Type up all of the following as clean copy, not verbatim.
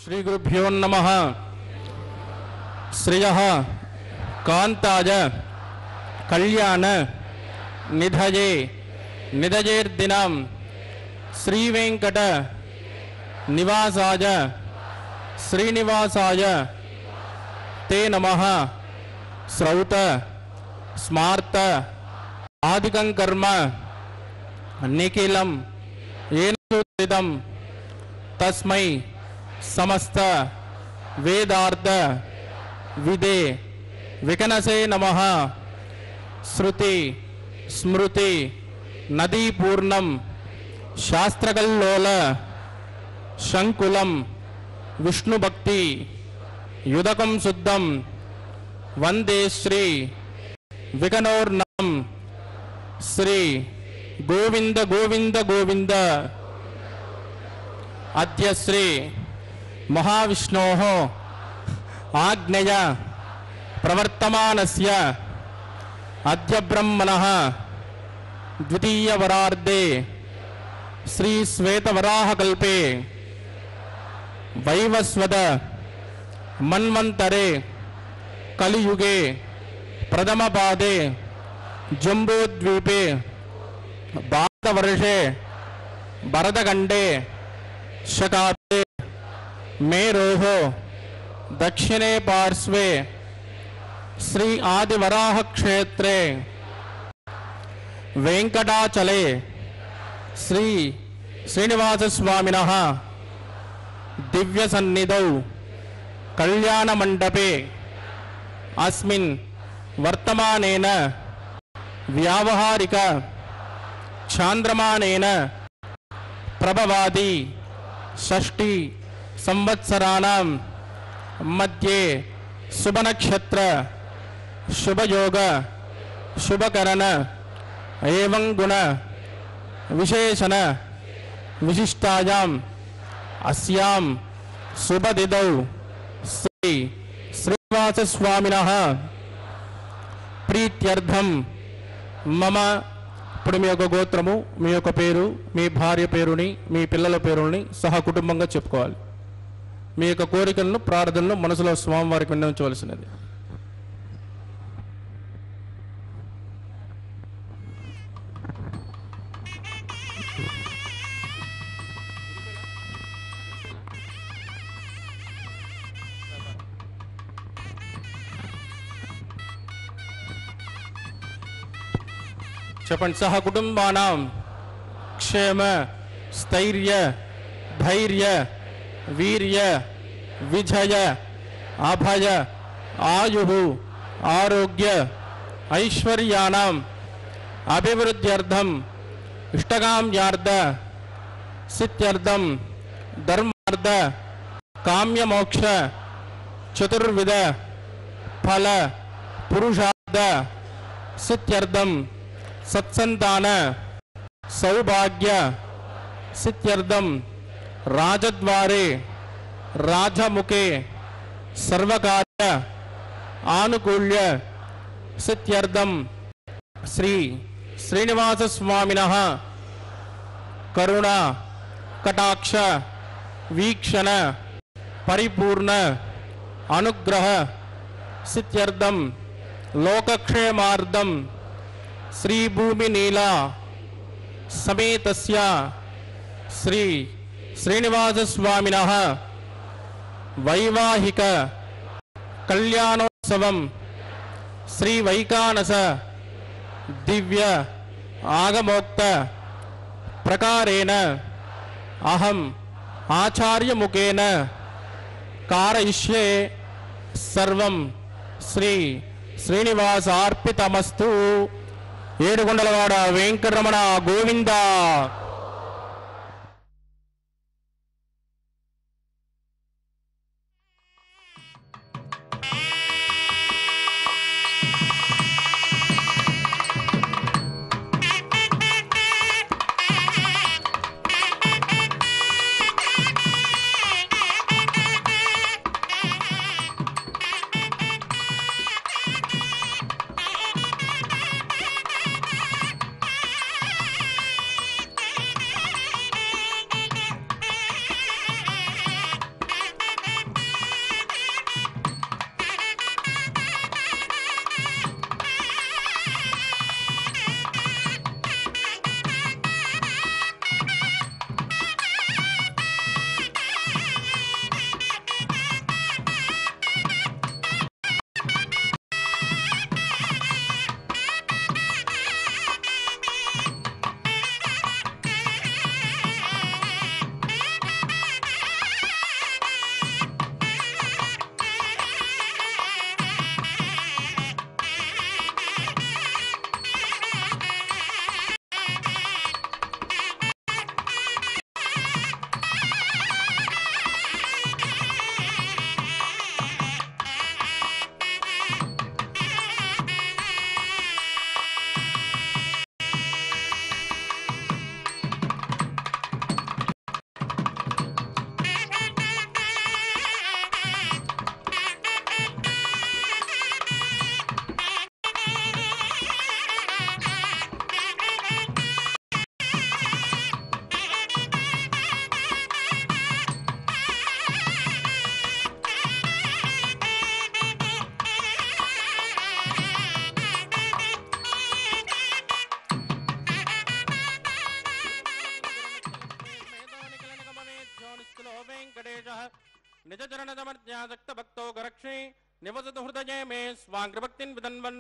श्री गुरुभ्यो नमः। श्रियः कांताय कल्याण निधये निधयेर्दिनं श्रीवेंकट निवासाय श्रीनिवासाय ते नमः। श्रौत स्मार्त आदिकं कर्म निखिलं येन सूत्रितं तस्मै समस्त वेदार्थ विदे विकनसे नमः। श्रुति स्मृति नदी पूर्णं शास्त्रकल्लोल शंकुलं विष्णुभक्ति युदकं शुद्धं वंदे श्री विकनोर्नम। श्री गोविंद गोविंद गोविंद। अद्य श्री महाविष्णोः आज्ञया प्रवर्तमानस्य अद्य ब्रह्मणः द्वितीय वरार्धे श्री श्वेतवराहकल्पे वैवस्वत मन्वन्तरे कलियुगे प्रथम पादे जम्बूद्वीपे भारतवर्षे भरतखण्डे शकाब्दे मेरोः दक्षिणे पार्श्वे श्री आदिवराह क्षेत्रे वेंकटाचले श्री श्रीनिवास स्वामिनः दिव्य सन्निधौ कल्याण मंडपे अस्मिन् वर्तमानेन व्यावहारिक चांद्रमानेन प्रभवादि षष्ठी संवत्सराणां मध्ये शुभ नक्षत्र शुभ योग शुभकरण एवं गुण विशेषण विशिष्टायां अस्यां शुभतिथौ श्री श्रीनिवास स्वामिनः प्रीत्यर्थं मम ఇప్పుడు మీ యొక్క గోత్రము మీ యొక్క పేరు మీ భార్య పేరుని మీ పిల్లల పేరుని సహా కుటుంబంగా చెప్పుకోవాలి. మీ యొక్క కోరికలను ప్రార్థనలు మనసులో స్వామివారికి విన్నవించవలసినది. చెప్పండి. సహ కుటుంబానాం క్షేమ స్థైర్య ధైర్య వీర్య విజయ అభయ ఆయు ఆరోగ్య ఐశ్వర్యానాం అభివృద్ధ్యర్థం ఇష్టకామ్యార్థ సిద్ధ్యర్థం ధర్మార్థ కామ్యమోక్ష చతుర్విధ ఫల పురుషార్థ సిద్ధ్యర్థం सत्संतान सौभाग्य सिद्ध्यर्थम राजद्वारे राजमुखे सर्वकार्य आनुकूल्य सिद्ध्यर्थम श्री श्रीनिवास स्वामिनः करुणा कटाक्ष वीक्षण परिपूर्ण अनुग्रह सिद्ध्यर्थम लोकक्षेमार्थम श्री भूमि नीला समेतस्य श्री श्रीनिवास स्वामिनः वैवाहिक कल्याणोत्सवं श्री वैकानस दिव्य आगमोक्त प्रकारेण अहम आचार्य मुखेन कारयिष्ये सर्वं श्री श्रीनिवासार्पितमस्तु. ఏడుకొండలవాడ వెంకటరమణ గోవింద. वेङ्कटेशः निजचरणदमर्त्यासक्तभक्तो गरक्षे निवसतु हृदये मे स्वाग्रभक्तिं विदन्वन्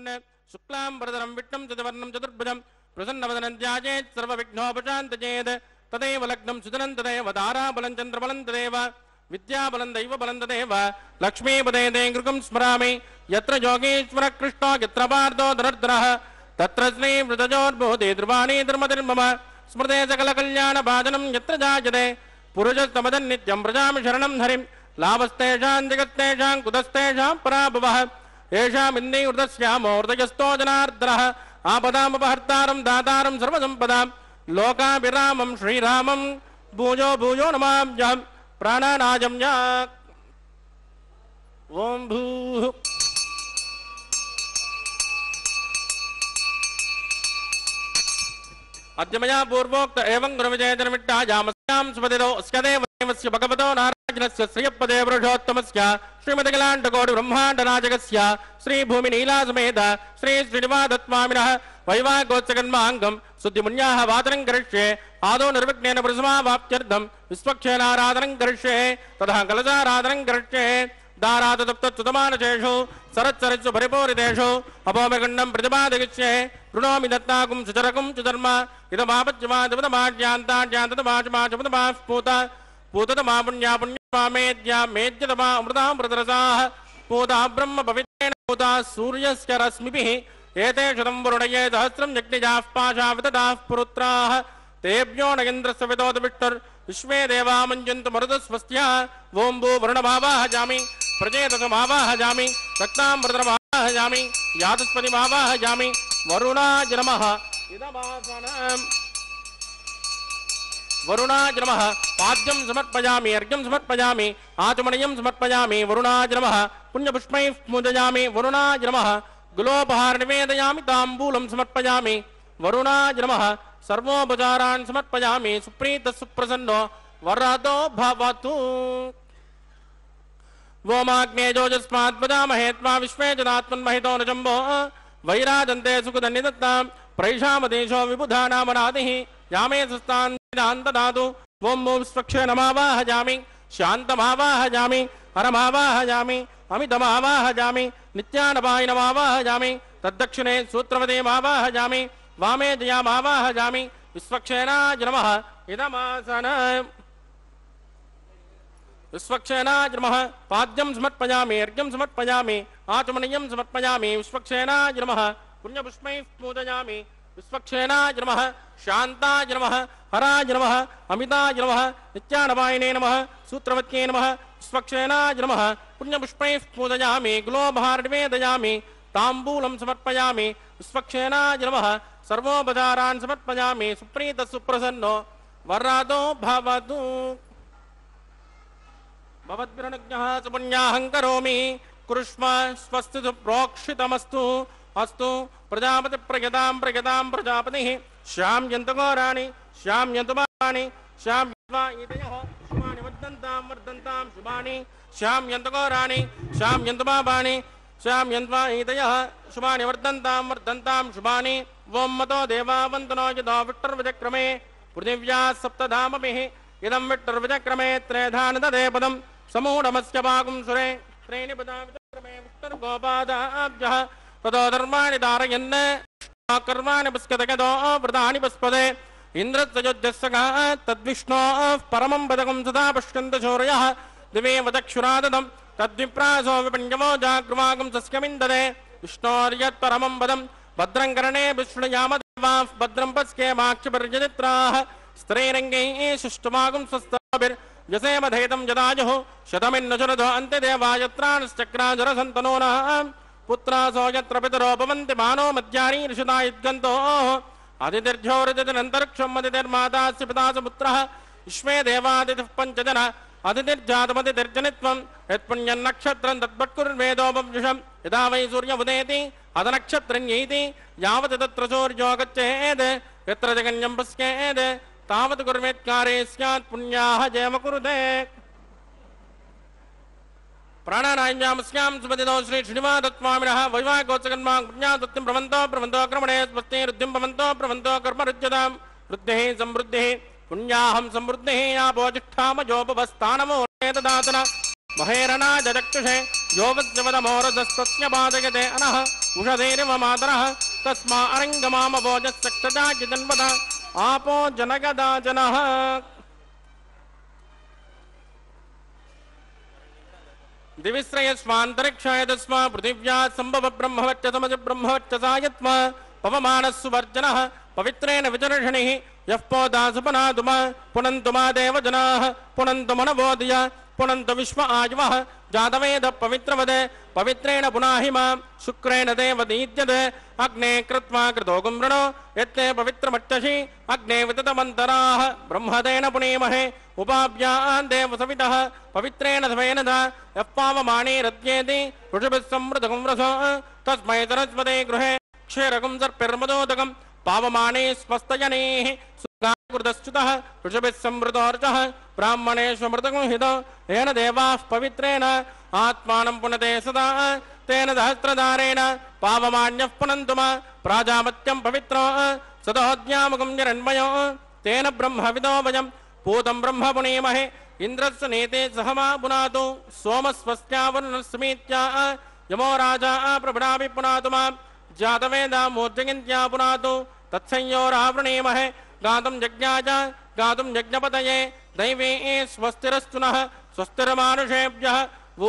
शुक्लाम्बरधरं विष्णुं चतुर्वर्णं चतुर्भुजं प्रसन्नवदनं ध्यायेत् सर्वविघ्नोपशान्तयेत् तदेव लग्नं सुजनं तदेव ताराबलं चन्द्रबलं तदेव विद्याबलं दैवबलं तदेव लक्ष्मीपदे ते गृहं स्मरामि यत्र योगेश्वरः कृष्णो यत्र पार्थो धनुर्धरः तत्र श्रीवृतजोर्भूते ध्रुवाणी धर्मधर्मम स्मृते सकलकल्याणभाजनं यत्र जायते पुरुषस्तमदन्नित्यं व्रजामि शरणं हरिं लाभस्तेषां जगत्तेषां कुतस्तेषां पराभवः येषामिन्दै हृदस्यामो हृदयस्थो जनार्दनः आपदामपहर्तारं दातारं सर्वसम्पदां लोकाभिरामं श्रीरामं भूयो भूयो नमाम्यहं प्राणानायं या ओं भूः अद्य मया पूर्वोक्त एवं गुरुविजयजनमिट्टायामस्यां सुपतितो अस्य देवस्य भगवतो नारायणस्य श्रियपदे पुरुषोत्तमस्य श्रीमद्गलाण्डकोटिब्रह्माण्डनायकस्य श्रीभूमिनीलासमेत श्री श्रीनिवासस्वामिनः वैवाहिकोत्सकन्माङ्गं शुद्धिमुन्याः वादनं करिष्ये आदौ निर्विघ्नेन पुरुषमावाप्त्यर्थं विश्वक्षेणाराधनं करिष्ये ततः कलशाराधनं करिष्ये दारातप्तच्युतमानशेषु सरत्सरित्सु परिपूरितेषु अपोमगण्डं प्रतिपादयिष्ये कृणोमि दत्ताकुं सुचरकुं सुधर्म इदमापच्यमादमाज्ञान्ताज्ञान्तमाचमाचमदमास्फूत पूततमा पुण्या पुण्यमामेद्या मेद्यतमा अमृतामृतरसाः पूता ब्रह्म पवित्रेण पूता सूर्यस्य रश्मिभिः एते शतं वरुणये सहस्रं यज्ञजाः पाशाविददाः पुरुत्राः तेभ्यो न इन्द्रस्य विदोदविष्टुर् विश्वे देवा मञ्जन्तु मरुतस्वस्त्या ओं भू वरुणमावाहयामि प्रजेतसमावाहयामि रक्तामृतमावाहयामि यादस्पतिमावाहयामि वरुणाय नमः इदमासनम् वरुणाय नमः पाद्यं समर्पयामि अर्घ्यं समर्पयामि आचमनीयं समर्पयामि वरुणाय नमः पुण्यपुष्पैः पूजयामि वरुणाय नमः गुलोपहार निवेदयामि ताम्बूलं समर्पयामि वरुणाय नमः सर्वोपचारान् समर्पयामि सुप्रीतः सुप्रसन्नो वरदो भवतु वोमाग्नेजोजस्मात् वदामहे त्वा विश्वे जनात्मन्महितो न जम्बो वैराजन्ते सुखदन्निदत्तां प्रैषामदेशो विबुधानामनादिः यामे सुस्तान् ददातु ओं विश्वक्षेणमावाहयामि शान्तमावाहयामि हरमावाहयामि अमितमावाहयामि नित्यानपायनमावाहयामि तद्दक्षिणे सूत्रवतीमावाहयामि वामे जयामावाहयामि विश्वक्षेणाय नमः इदमासनम् विश्वक्षेणाय नमः पाद्यं समर्पयामि अर्घ्यं समर्पयामि आचमनीयं समर्पयामि विश्वक्षेणाय नमः पुण्यपुष्पैः पूजयामि विश्वक्षेणाय नमः शान्ताय नमः हराय नमः अमिताय नमः नित्यानपायिने नमः सूत्रवत्यै नमः विश्वक्षेणाय नमः पुण्यपुष्पैः पूजयामि गुलोपहार निवेदयामि ताम्बूलं समर्पयामि विश्वक्षेणाय नमः सर्वोपचारान् समर्पयामि सुप्रीतः सुप्रसन्नो वरदो भवतु भवद्भिरनुज्ञः सुपुण्याहं करोमि कुरुष्व स्वस्ति प्रोक्षितमस्तु अस्तु प्रजापति प्रयतां प्रजापतिः श्याम्यन्तघोराणि श्याम्यन्तमानि श्याम्यन्तयः शुभानि वर्धन्तां शुभानि श्याम्यन्तघोराणि श्याम्यन्तमानि श्याम्यन्तयः शुभानि वर्धन्तां शुभानि ओं मतो देवावन्तनो यतो विट्टर्विचक्रमे पृथिव्या सप्तधामभिः इदं विट्टर्विचक्रमे त्रेधान ददे पदं समूढमस्य पाकुं सुरे त्रीणि पदा विचक्रमे विट्टर्गोपादाभ्यः ततो धर्माणि धारयन् कर्माणि पुष्कतगतो व्रतानि पुष्पदे इन्द्रस्ययुध्यस्सगः तद्विष्णोः परमं पदकं सदा पश्यन्त शौर्यः दिवे वचक्षुराददं तद्विप्रासो विपण्यवो जागृवागं सस्यमिन्ददे विष्णोर्यत्परमं पदं भद्रं कर्णे विष्णुयामदेवाः भद्रं पस्केमाक्षिपर्यजित्राः स्त्रीरङ्गैः सुष्ठुमागं स्वस्ताभिर्यसेमधेतं जदायुः शतमिन्नचरदो अन्त्यदेवायत्रांश्चक्राजरसन्तनूनः पुत्रासो यत्र पितरो भवन्ति मानो मध्यानि ऋषिता युद्गन्तोः अतिथिर्झोरतिरन्तरिक्षं अतिथिर्मातास्य पितासु पुत्रः विश्वे देवादितिः पञ्चजन अतिथिर्जातमतिथिर्जनित्वं यत्पुण्यन्नक्षत्रं तद्वत्कुर्वेदोपविषं यदा वै सूर्यमुदेति अदनक्षत्रन्यैति यावत् तत्र सूर्यो गच्छेत् यत्र जगन्यं पश्येत् तावत् कुर्वेत्कारे स्यात् पुण्याः जयम कुरुते प्राणानायम्यामस्यां सुपतितो श्री श्रीनिवासस्वामिनः वैवाहिकोत्सकन्मां पुण्यादत्तिं प्रवन्तो क्रमणे स्वस्ति रुद्धिं भवन्तो कर्मरुज्यतां वृद्धिः समृद्धिः पुण्याहं समृद्धिः यापोजिष्ठामजोपवस्थानमूलेतदातन महेरणाजचक्षुषे योवद्यवदमोरजस्तस्य पादयते अनः उषधेरिव मातरः तस्मा अरङ्गमामभोजस्सक्तजाजितन्वद आपो जनगदाजनः दिविश्रयस्वान्तरिक्षाय तस्मा पृथिव्या सम्भव ब्रह्मवच्च समज ब्रह्मवच्चसायत्म पवमानस्सुवर्जनः पवित्रेण विचर्षणिः यः पोदासुपनातुम पुनन्तुमा देवजनाः पुनन्तुमनवोदय पुनन्तु विश्व आयुवः जातवेद पवित्रवदे पवित्रेण पुनाहिमा शुक्रेण देवदीद्यते अग्ने कृत्वा कृतो गुम्रणो यत्ते पवित्रमट्टसि अग्ने विततमन्तराः ब्रह्मदेन पुनीमहे उपाभ्यान् देवसवितः पवित्रेण स्वेनदा यः पावमानेरद्येति ऋषिभिः समृद्धं रसो तस्मै सरस्वते गृहे क्षीरकं सर्पिर्मदोदकं पावमाने स्वस्थजनेः सुगाकृतश्च्युतः ऋषिभिः समृतोर्चः ब्राह्मणेष्वमृतकं हितो येन देवाः पवित्रेण आत्मानं पुनते सदा तेन सहस्रधारेण पावमान्यः पुनन्तुम प्राजापत्यं पवित्रो सदोद्यामकं जरन्मयो तेन ब्रह्मविदो वयं पूतं ब्रह्म पुनीमहे इन्द्रस्य नेते सहमा पुनातु सोमस्वस्यावरुणस्मीत्या यमो राजा प्रभृणापि पुनातु मां जातवेदा मूर्जयन्त्या पुनातु तत्संयोरावृणीमहे गातुं यज्ञाय गातुं यज्ञपतये दैवे स्वस्तिरस्तु नः स्वस्तिर्मानुषेभ्यः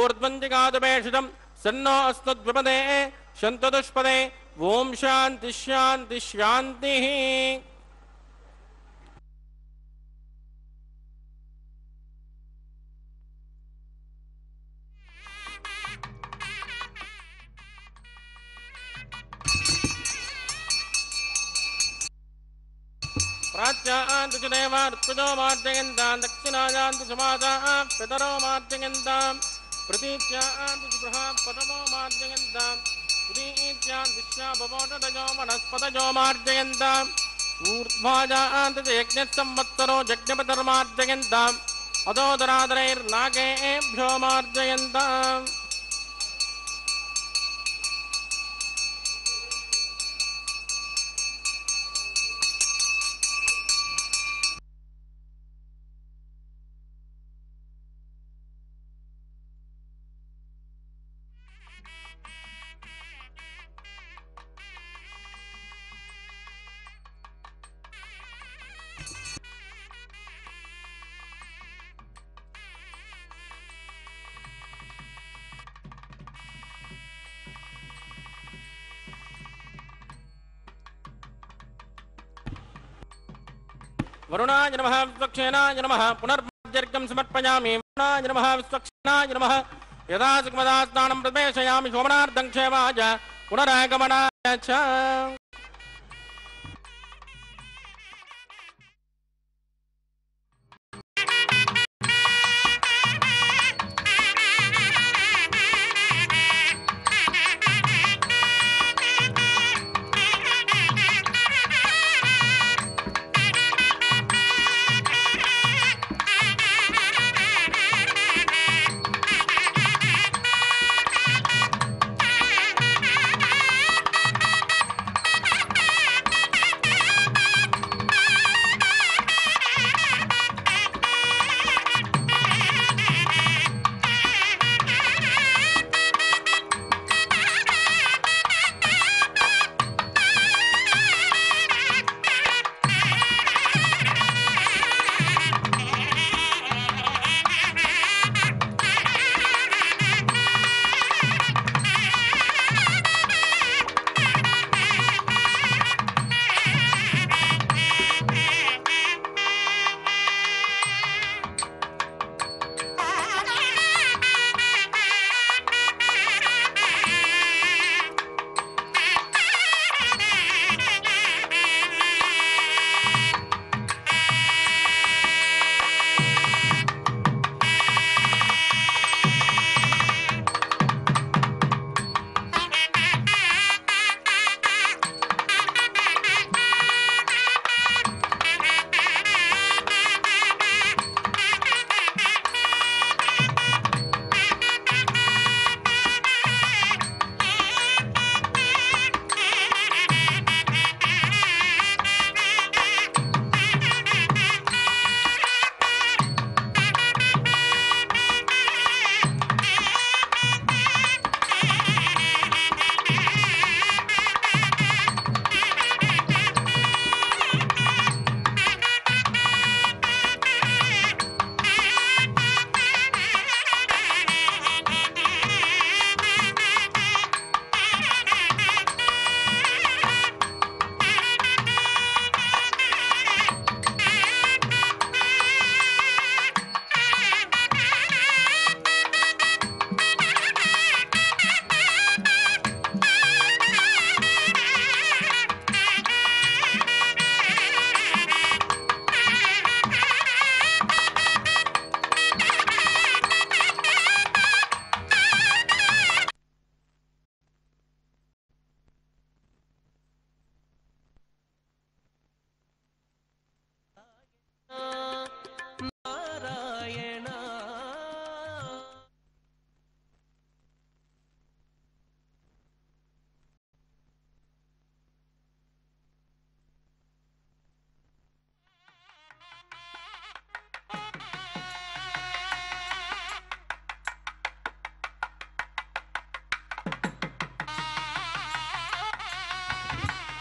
ऊर्ध्वञ्जिगातुपेषितं सन्नो अस्तु द्विपदे शन्तदुष्पदे ओम शांति शांति शांति। प्राच्यान्तु च देवा ऋत्विजो मार्जयन्तां दक्षिणायान्तु च माताः पितरो मार्जयन्तां प्रतीच्यान्तु च बृहत्पतमो मार्जयन्तां उदीच्यान्तिश्च भवोटदयो वनस्पतयो मार्जयन्ताम् ऊर्ध्वाजान्तु च यज्ञसंवत्सरो यज्ञपतिर्मार्जयन्ताम् अदोदरादरैर्नागेभ्यो मार्जयन्ताम्। वरुणाय नमः विश्वक्षेनाय नमः पुनर्जर्गं समर्पयामि वरुणाय नमः विश्वक्षेनाय नमः यदा सुखमदास्नानं प्रवेशयामि शोभनार्थं क्षेमाय पुनरागमनाय च।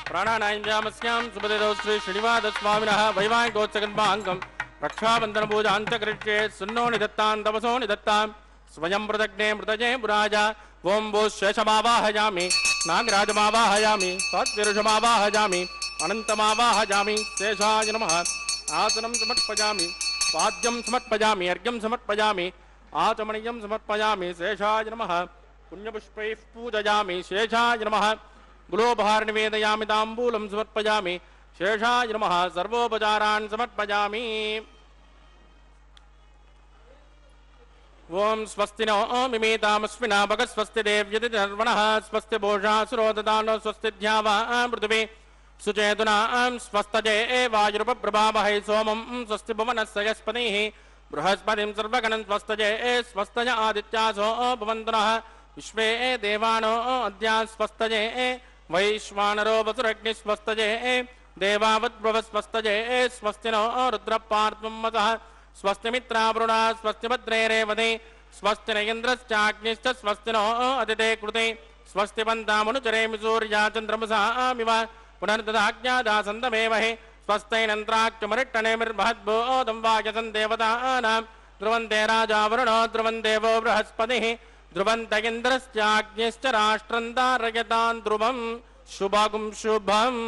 प्राणानायम्यामस्यां सुपदेदौ श्री श्रीनिवासस्वामिनः वैवाहिकोत्सकन्माङ्गं रक्षाबन्धनपूजाञ्च करिष्ये सुन्नो निदत्तां तपसो निदत्तां स्वयं पृथग्ने मृतजे पुराज ओं वो शेषमावाहयामि नागराजमावाहयामि सात्विरुषमावाहयामि अनन्तमावाहयामि शेषाय नमः आसनं समर्पयामि पाद्यं समर्पयामि अर्घ्यं समर्पयामि आचमनीयं समर्पयामि शेषाय नमः पुण्यपुष्पैः पूजयामि शेषाय नमः गुलोपहार निवेदयामि ताम्बूलं समर्पयामि शेषाय नमः सर्वोपचारान् समर्पयामि ओं स्वस्ति नो मिमेतामस्मिना भगस्वस्ति देव्यतिर्वणः स्वस्ति भोषा सुरोददानो स्वस्ति ध्यावा पृथिवी सुचेतुना स्वस्तजे वायुरुपप्रभावहै सोमं स्वस्ति भुवनस्य यस्पतिः बृहस्पतिं सर्वगणं स्वस्तजे स्वस्तज आदित्यासो भवन्तु नः विश्वे देवानो अद्या स्वस्तजे वैश्वानरो वसुरग्निस्वस्तजे देवावद्भ्रवस्वस्तजे स्वस्ति नो रुद्रपार्त्वं वसः स्वस्ति मित्रावरुणा स्वस्ति भद्रे रेवते स्वस्ति न इन्द्रश्चाग्निश्च स्वस्ति नो अदिते कृते स्वस्ति पन्तामनुचरेमि सूर्या चन्द्रमसामिव पुनर्ददाज्ञादासन्दमेवहे स्वस्तैनन्त्राख्यमरिट्टनेमिर्भद्भूतं वायसं देवतानां ध्रुवन्ते राजा वरुणो ध्रुवं देवो बृहस्पतिः ध्रुवन्त इन्द्रश्चाग्निश्च राष्ट्रं धारयतां ध्रुवं शुभगुं शुभम्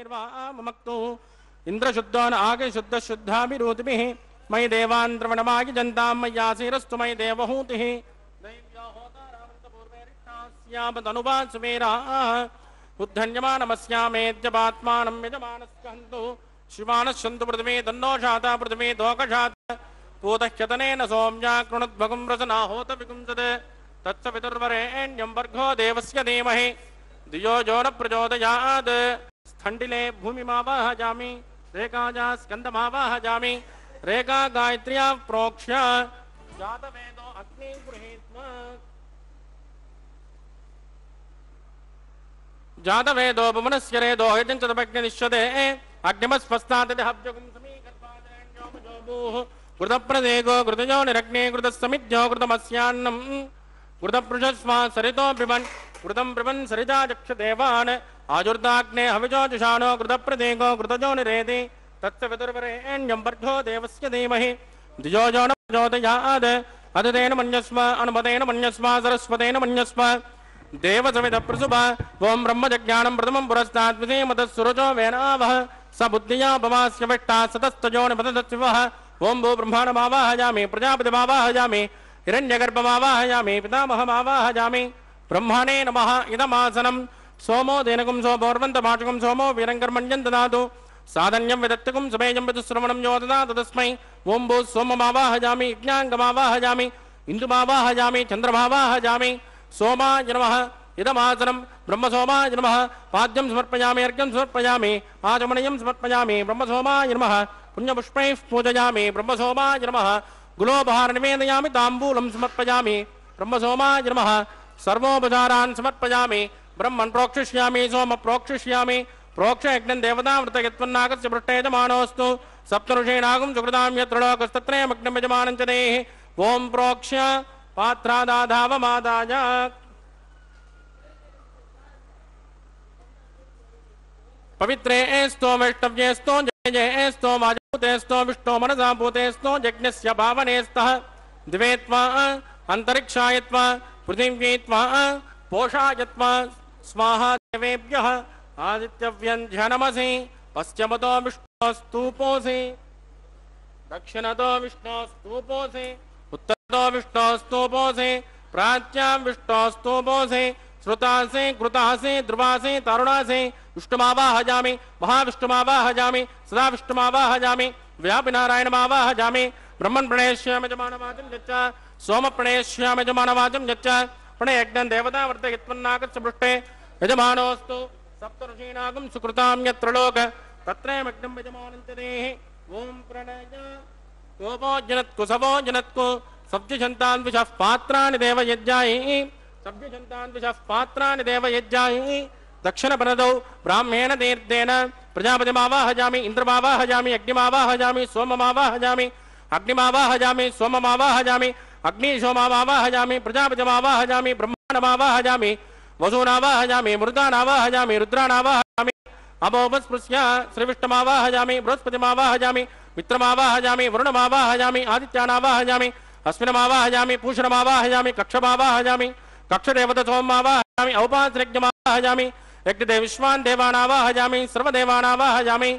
निर्वामक्तु इंद्रशुद्धो न आगे शुद्ध शुद्धाभिरूतिभिः मयि देवान् द्रवणमागि जन्तां मय्यासीरस्तु मयि देवहूतिः दैव्याहोतारावन्तपूर्वेरिष्टास्यामतनुवासुमेराः उद्धन्यमानमस्यामेद्यपात्मानं यजमानस्कन्तु शिवानश्चन्तु पृथिवी तन्नो शाता पृथिवी दोकशाता पूतह्यतनेन सोम्या कृणुद्भगुं रसनाहोत विकुंसते तत्सवितुर्वरेण्यं वर्गो देवस्य धीमहि धियो यो न प्रचोदयात् स्थण्डिले भूमिमावाहयामि रेखाजा स्कन्दमावाहयामि रेखा गायत्र्या प्रोक्ष्य जातवेदो अग्नि गृहीत्वा जातवेदो भुवनस्य रेदो यजञ्च तपग्निनिश्यते अग्निमस्पस्तादिहव्यगुं समीकल्पादरेण्योमजोभूः कृतप्रदेगो कृतयो निरग्ने कृतस्समिद्यो कृतमस्यान्नम् कृतपृषस्वा सरितो ब्रिवन् कृतं ब्रिवन् सरिता चक्षदेवान् आजुर्दाग्ने हविजो जुषाणो कृतप्रदेगो कृतयो निरेति तस्य विदुर्वरेण्यं वर्धो देवस्य धीमहि धियो यो न प्रचोदयात् अदितेन मन्यस्व अनुमतेन मन्यस्व सरस्वतेन मन्यस्व देवसविदप्रसुभ ओं ब्रह्मजज्ञानं प्रथमं पुरस्तात् विधीमतः वेनावः स बुद्धिया भवास्य विष्टा सतस्तजो निपतदस्वः ओं भू ब्रह्माणमावाहयामि प्रजापतिमावाहयामि हिरण्यगर्भमावाहयामि पितामहमावाहयामि ब्रह्मणे नमः इदमासनं सोमो देनकुं सोमोर्वन्तमाचकं सोमो वीरङ्कर्मण्यं ददातु साधन्यं विदत्तकुं समेयं विदुश्रवणं यो ददातु तस्मै ओं भू सोममावाहयामि यज्ञाङ्गमावाहयामि इन्दुमावाहयामि चन्द्रमावाहयामि सोमाय नमः इदमासनं ब्रह्मसोमाय नमः पाद्यं समर्पयामि अर्घ्यं समर्पयामि आचमनीयं समर्पयामि ब्रह्मसोमाय नमः पुण्यपुष्पैः पूजयामि ब्रह्मसोमाय नमः गुलोपहार निवेदयामि ताम्बूलं समर्पयामि ब्रह्मसोमाय नमः सर्वोपचारान् समर्पयामि ब्रह्मन् प्रोक्षिष्यामि सोम प्रोक्षिष्यामि प्रोक्षयज्ञं देवतामृतयत्वन्नागस्य पृष्ठेजमानोऽस्तु सप्तऋषीणागं सुकृतां यत्र लोकस्तत्रयमग्नं यजमानं च देहि ओं प्रोक्ष्य पात्रादाधावमादाय पवित्रे एस्तो वैष्णव्येस्तो जय एस्तो वाजभूतेस्तो विष्णो मनसा भूतेस्तो यज्ञस्य भावनेस्तः दिवेत्वा अंतरिक्षायत्वा पृथिव्येत्वा पोषायत्वा स्वाहा देवेभ्यः आदित्यव्यञ्जनमसि पश्चिमतो विष्णोस्तूपोऽसि दक्षिणतो विष्णोस्तूपोऽसि उत्तरतो विष्णोस्तूपोऽसि प्राच्यां विष्णोस्तूपोऽसि श्रुतासि कृतासि ध्रुवासि तरुणासि विष्णुमावाहयामि महाविष्णुमावाहयामि सदा विष्णुमावाहयामि व्यापिनारायणमावाहयामि ब्रह्मन् प्रणेष्यामि यजमानवाचं यच्च सोम प्रणेष्यामि यजमानवाचं यच्च प्रणयज्ञं देवतावर्तयत्वन्नागस्य पृष्ठे यजमानोऽस्तु सप्तऋषीणागं सुकृतां यत्र लोक तत्रयमग्नं यजमानं च देहि ॐ प्रणय कोपो जनत्कु सवो जनत्कु सब्जशन्तान् विषः पात्राणि देवयज्ञायै सब्जशन्तान् विषः पात्राणि देवयज्ञायै दक्षिणपरदौ ब्राह्मेण तीर्थेन प्रजापतिमावाहयामि इन्द्रमावाहयामि अग्निमावाहयामि सोममावाहयामि अग्निमावाहयामि सोममावाहयामि अग्निसोममावाहयामि प्रजापतिमावाहयामि ब्रह्माण्डमावाहयामि वसूनावाहयामि मृदानावाहयामि रुद्रानावाहयामि अभोपस्पृश्य श्रीविष्णुमावाहयामि बृहस्पतिमावाहयामि मित्रमावाहयामि वरुणमावाहयामि आदित्यानावाहयामि अश्विनमावाहयामि पूषणमावाहयामि कक्षमावाहयामि कक्षदेवतसोममावाहयामि औपास्यज्ञमावाहयामि यज्ञदेविश्वान् देवानावाहयामि सर्वदेवानावाहयामि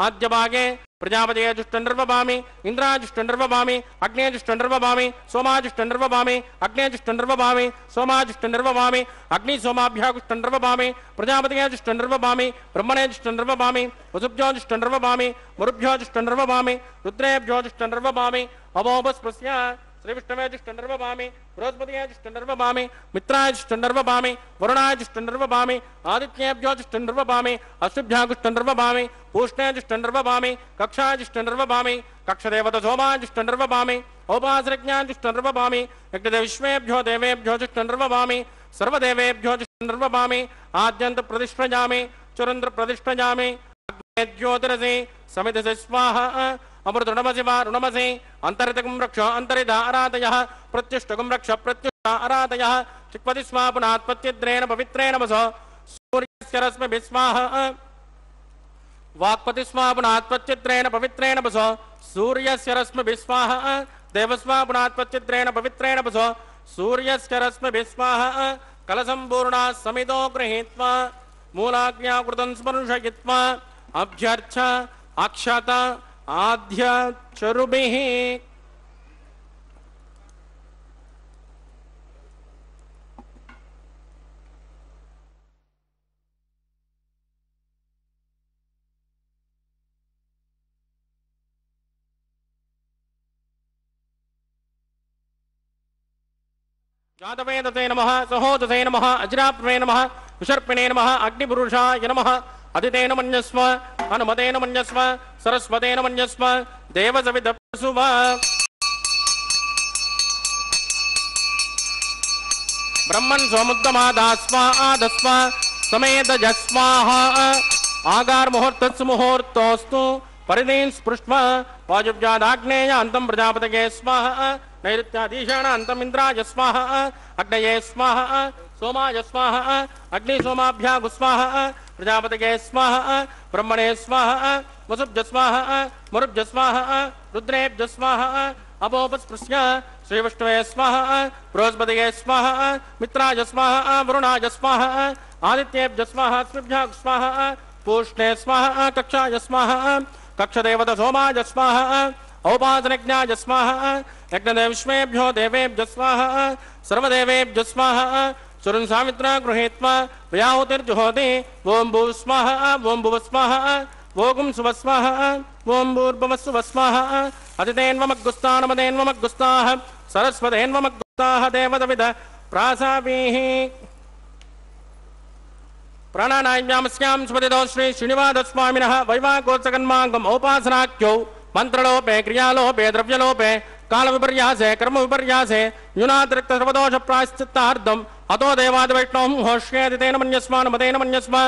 आद्यभागे प्रजापतिजुष्टनिर्वपामि इन्द्राजुष्टनिर्वपामि अग्नेजुष्टनिर्वपामि सोमाजुष्टनिर्वपामि अग्नेजुष्टनिर्वपामि सोमाजुष्टनिर्वपामि अग्निसोमाभ्याजुष्टनिर्वपामि प्रजापतिजुष्टनिर्वपामि ब्रह्मणेजुष्टनिर्वपामि वसुभ्योजुष्टनिर्वपामि मुरुभ्योजुष्टनिर्वपामि रुद्रेभ्योजुष्टनिर्वपामि अवोपस्पृश्य श्रीविष्णवेजुष्टनिर्वपामि बृहस्पतिजुष्टनिर्वपामि मित्राजुष्टनिर्वपामि वरुणाजुष्टनिर्वपामि आदित्येभ्योजुष्टनिर्वपामि अश्विभ्याजुष्टनिर्वपामि पूष्णेजुष्टनिर्वपामि कक्षाजुष्टनिर्वपामि कक्षदेवतसोमाजुष्टनिर्वपामि औपासरज्ञाजुष्टनिर्वपामि यज्ञदेविश्वेभ्यो देवेभ्योजुष्टनिर्वपामि सर्वदेवेभ्योजुष्टनिर्वपामि आद्यन्तप्रतिष्ठयामि चुरन्द्रप्रतिष्ठयामि ज्योतिरसि समिधसे स्वाहा अमृतुणमसि वा ऋणमसि अन्तरितकुं रक्ष अन्तरिता आराधयः प्रत्युष्टकुं रक्ष प्रत्युष्टा आराधयः चिक्पति स्वापुनात्पत्तिद्रेण पवित्रेण वसो सूर्यस्य रश्मिभिः स्वाहा वाक्पति स्वापुनात्पत्तिद्रेण पवित्रेण वसो सूर्यस्य रश्मिभिः स्वाहा देवस्वापुनात्पत्तिद्रेण पवित्रेण वसो सूर्यस्य रश्मिभिः स्वाहा कलसम्पूर्णा समितो गृहीत्वा मूलाज्ञाकृतं स्पर्शयित्वा अभ्यर्थ अक्षत आद्य चरुभिः जातवेदसे नमः सहोदसे नमः अज्राप्ने नमः विसर्पिणे नमः अग्निपुरुषाय नमः अदितेन मन्यस्व हनुमतेन मन्यस्व सरस्वतेन मन्यस्व देवसविदप्सुव ब्रह्मन् स्वमुद्दमादास्व आदस्व समेत जस्वाहा आगार मुहूर्तस्सु मुहूर्तोस्तु परिदीन् स्पृष्ट्वा वायुव्यादाग्नेय अन्तं प्रजापतये स्वाहा नैऋत्याधीशान अंतम इंद्राय स्वाहा अग्नये स्वाहा सोमाय स्वाहा अग्नि सोमाभ्यागु स्वाहा प्रजापतये स्वाहा ब्रह्मणे स्वाहा वसुभ्य स्वाहा मरुभ्य स्वाहा रुद्रेभ्य स्वाहा अपोपस्पृश्य श्रीविष्णवे स्वाहा बृहस्पतये स्वाहा मित्राय स्वाहा वरुणाय स्वाहा आदित्येभ्य स्वाहा अस्मभ्यागु स्वाहा पूष्णे स्वाहा कक्षाय स्वाहा कक्षदेवत सोमाय स्वाहा औपासनज्ञाय स्वाहा यज्ञदेविष्मेभ्यो देवेभ्य स्वाहा सर्वदेवेभ्य स्वाहा सुरन् सामित्रा गृहीत्वा व्याहुतिर्जुहोति ओं भूः स्वाहा ओं भुवः स्वाहा ओं सुवः स्वाहा ओं भूर्भुवः सुवः स्वाहा अतिथेन्वमग्गुस्तानमदेन्वमग्गुस्ताः सरस्वतेन्वमग्गुस्ताः देवदविद प्रासाभिः प्राणानाय्यामस्यां स्मृतितो श्री श्रीनिवासस्वामिनः वैवाहिकोत्सकन्माङ्गम् औपासनाख्यौ मंत्रलोपे क्रियालोपे द्रव्यलोपे काल विपर्यासे कर्म विपर्यासे न्यूनातिरिक्त सर्वदोष प्रायश्चित्तार्थम् अतो देवादि वैष्णवं होष्येदितेन मन्यस्मा नमतेन मन्यस्मा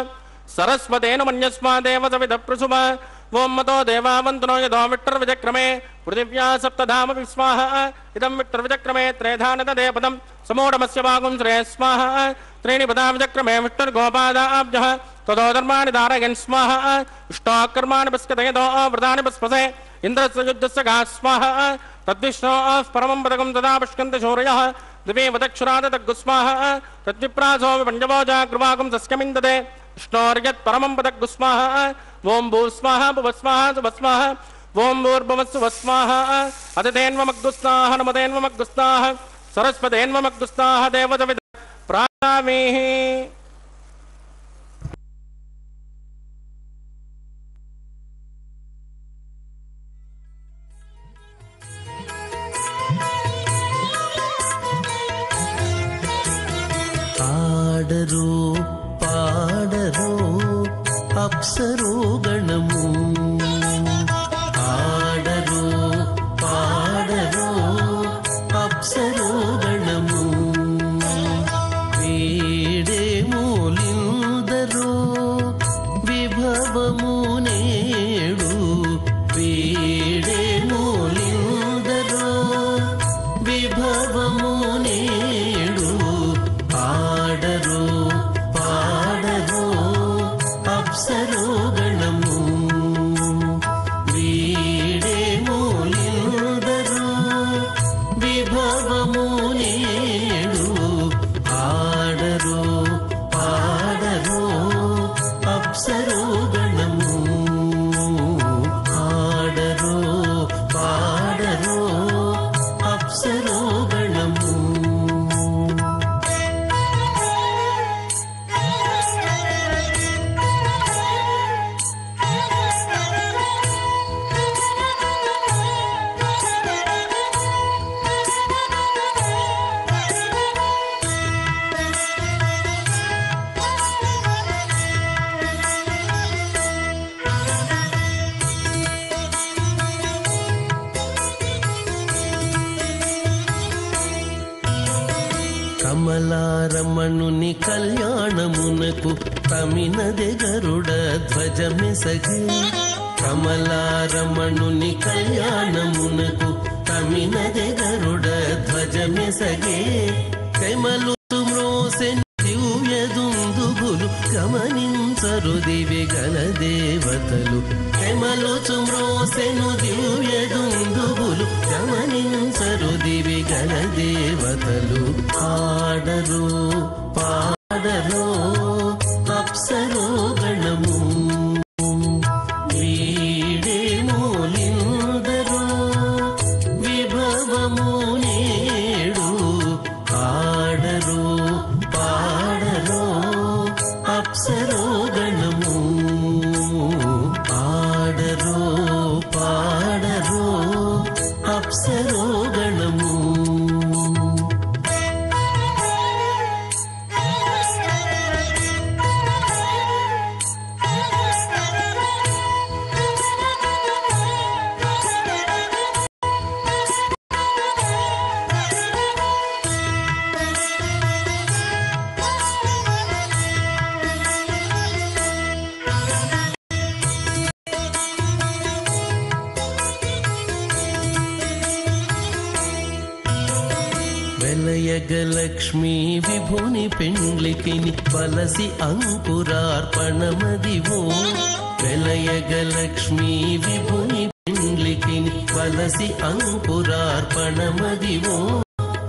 सरस्वतेन मन्यस्मा देवसविदः प्रसुव ओं मतो देवावन्तनो यतो विट्टर्विचक्रमे पृथिव्या सप्तधाम स्वाहा इदं विट्टर्विचक्रमे त्रेधानतदेपदं समोढमस्य भागं श्रेय स्वाहा त्रीणि पदा विचक्रमे विष्णुर्गोपादाब्जः ततो धर्माणि धारयन् स्वाहा इष्टोकर्माणि पश्यतयतो व्रतानि पस्पसे इन्द्रस्य युद्धस्य गा स्वाहा तद्विष्णो परमं पदकं तदा पश्यन्ति शौर्यः दिवे वदक्षुरादतग्गु स्वाहा तद्विप्रासो विपञ्चवोजा कृवाकं तस्यमिन्दते विष्णोर्यत् परमं पदग्गु स्वाहा ओं भूः स्वाहा भुवः स्वाहा सुवः स्वाहा ओं भूर्भुवः सुवः स्वाहा अतिथेन्वमग्गुस्ताः नमतेन्वमग्गुस्ताः सरस्वतेन्वमग्गुस्ताः देवसविद प्रासाभिः ఆడరు పాడరు అప్సరు గణము ఆడరు పాడరు అప్సరు గణము వీడే మూలిందరు విభవము నేడు వీడే మూలిందరు విభవము నేడు ఆడరు పాడరు అప్సరు గణము వీడే మూలిందరు విభవము నేడు ఆడరు పాడరు అప్సరు గణము ఆడరు పాడరు అప్సరు గణము కమలారమణుని కళ్యాణమునకు తమినదె గరుడ ధ్వజమెసగే కమలారమణుని కళ్యాణమునకు తమినదె గరుడ ధ్వజమెసగే కైమలు మ్రోసెన్ దివ్యదుందుబులు గమనించరు దివి గల దేవతలు కైమలు మ్రోసెను దివ్యదుందుబులు గమనించరు దివి గల దేవతలు ఆడరు పాడరు అప్సరు గణము వెలయగలక్ష్మీ విభుని పెండ్లికిని బలసి అంకురార్పణమదివో వెలయగలక్ష్మీ విభుని పెండ్లికిని బలసి అంకురార్పణమదివో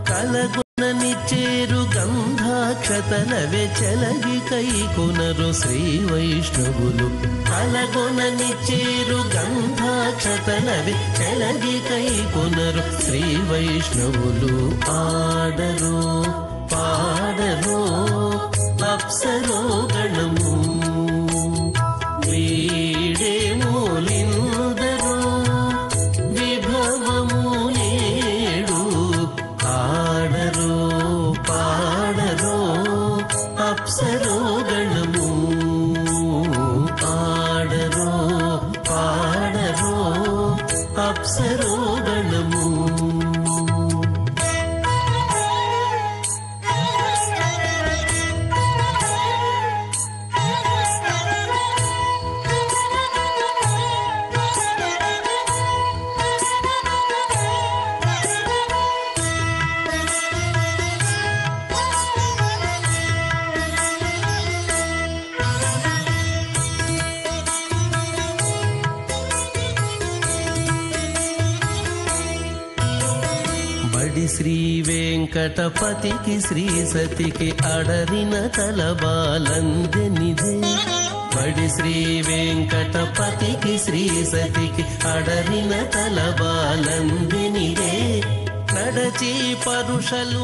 కలగుణని చేరు గంధాక్షతలవే చెలగి కైకొనరు శ్రీ వైష్ణవులు కలగుణని చేరు గంధాక్షతలవే చెలగి కైకొనరు శ్రీ వైష్ణవులు ఆడరో పాడరో అప్సరో గణము వీడే మూలిందరో విభవము నేడు ఆడరో పాడరో అప్సరో గణము ఆడరో పాడరో అప్సరో గణము శ్రీ వెంకటపతికి శ్రీ సతికి అడరిన తలబాలందెనిదే బడి శ్రీ వెంకటపతికి శ్రీ సతికి అడరిన తలబాలందెనిదే నడచి పరుషలు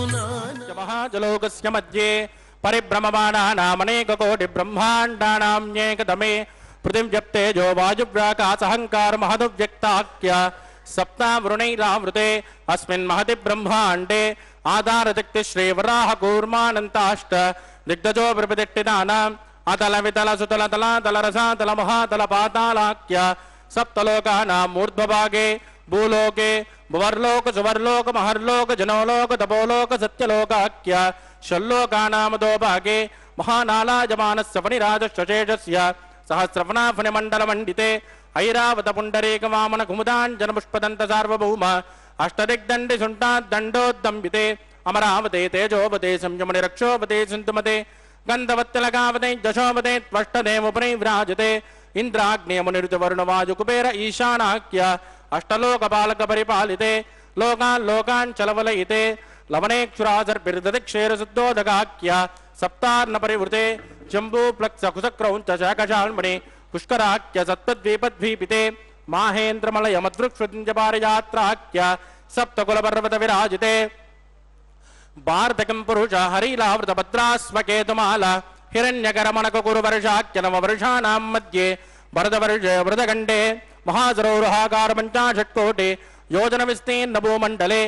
మహాజలోకస్య మధ్యే పరిభ్రమమానానామనేక కోటి బ్రహ్మాండానాం ఏకదమే పృథివ్యప్తేజో వాయువ్యాకాశహంకార మహదువ్యక్తాఖ్య सप्तावृणैरावृते अस्मिन् महति ब्रह्माण्डे आधारशक्ति श्रीवराह कूर्मानन्ताष्ट दिग्गजो प्रप्रतिष्ठितानाम् अतल वितल सुतल तलातल रसातल महातल पातालाख्य सप्तलोकानाम् ऊर्ध्वभागे भूलोके भुवर्लोक सुवर्लोक महर्लोक जनोलोक तपोलोक सत्यलोकाख्य षल्लोकानाम् अधोभागे महानालायमानस्य फणिराजश्चेषस्य सहस्रफणाफणिमण्डलमण्डिते ऐरावत पुंडरीक वामन कुमुदांजन पुष्पदंत सार्वभौम अष्टदिग्दंडि सुंटादंडोद्दंबिते अमरावते तेजोपते संयमनि रक्षोपते सुंतमते गंधवत्तलगावते जशोपते त्वष्टदेवपरि विराजते इंद्राग्नेय मुनिरुच वरुण वायु कुबेर ईशानाख्य अष्टलोक पालक परिपालिते लोकान् लोकान् चलवलयिते लवणेक्षुरासर्भिर्दधिक्षेर शुद्धोदकाख्य सप्तार्न परिवृते जम्बू प्लक्ष कुशक्रौंच शाकशाल्मणि पुष्कराख्य सत्तद्वीपद्वीपिते माहेन्द्रमलय मद्वृक्षपारियात्राख्य सप्तकुलपर्वत विराजिते भारतकं पुरुष हरिलावृत भद्रास्वकेतुमाल हिरण्यकरमणकुरुवर्षाख्य नववर्षाणां मध्ये भरतवर्षे वृतखण्डे महासरोवराकार पञ्चाशत्कोटि योजन विस्तीर्ण भूमण्डले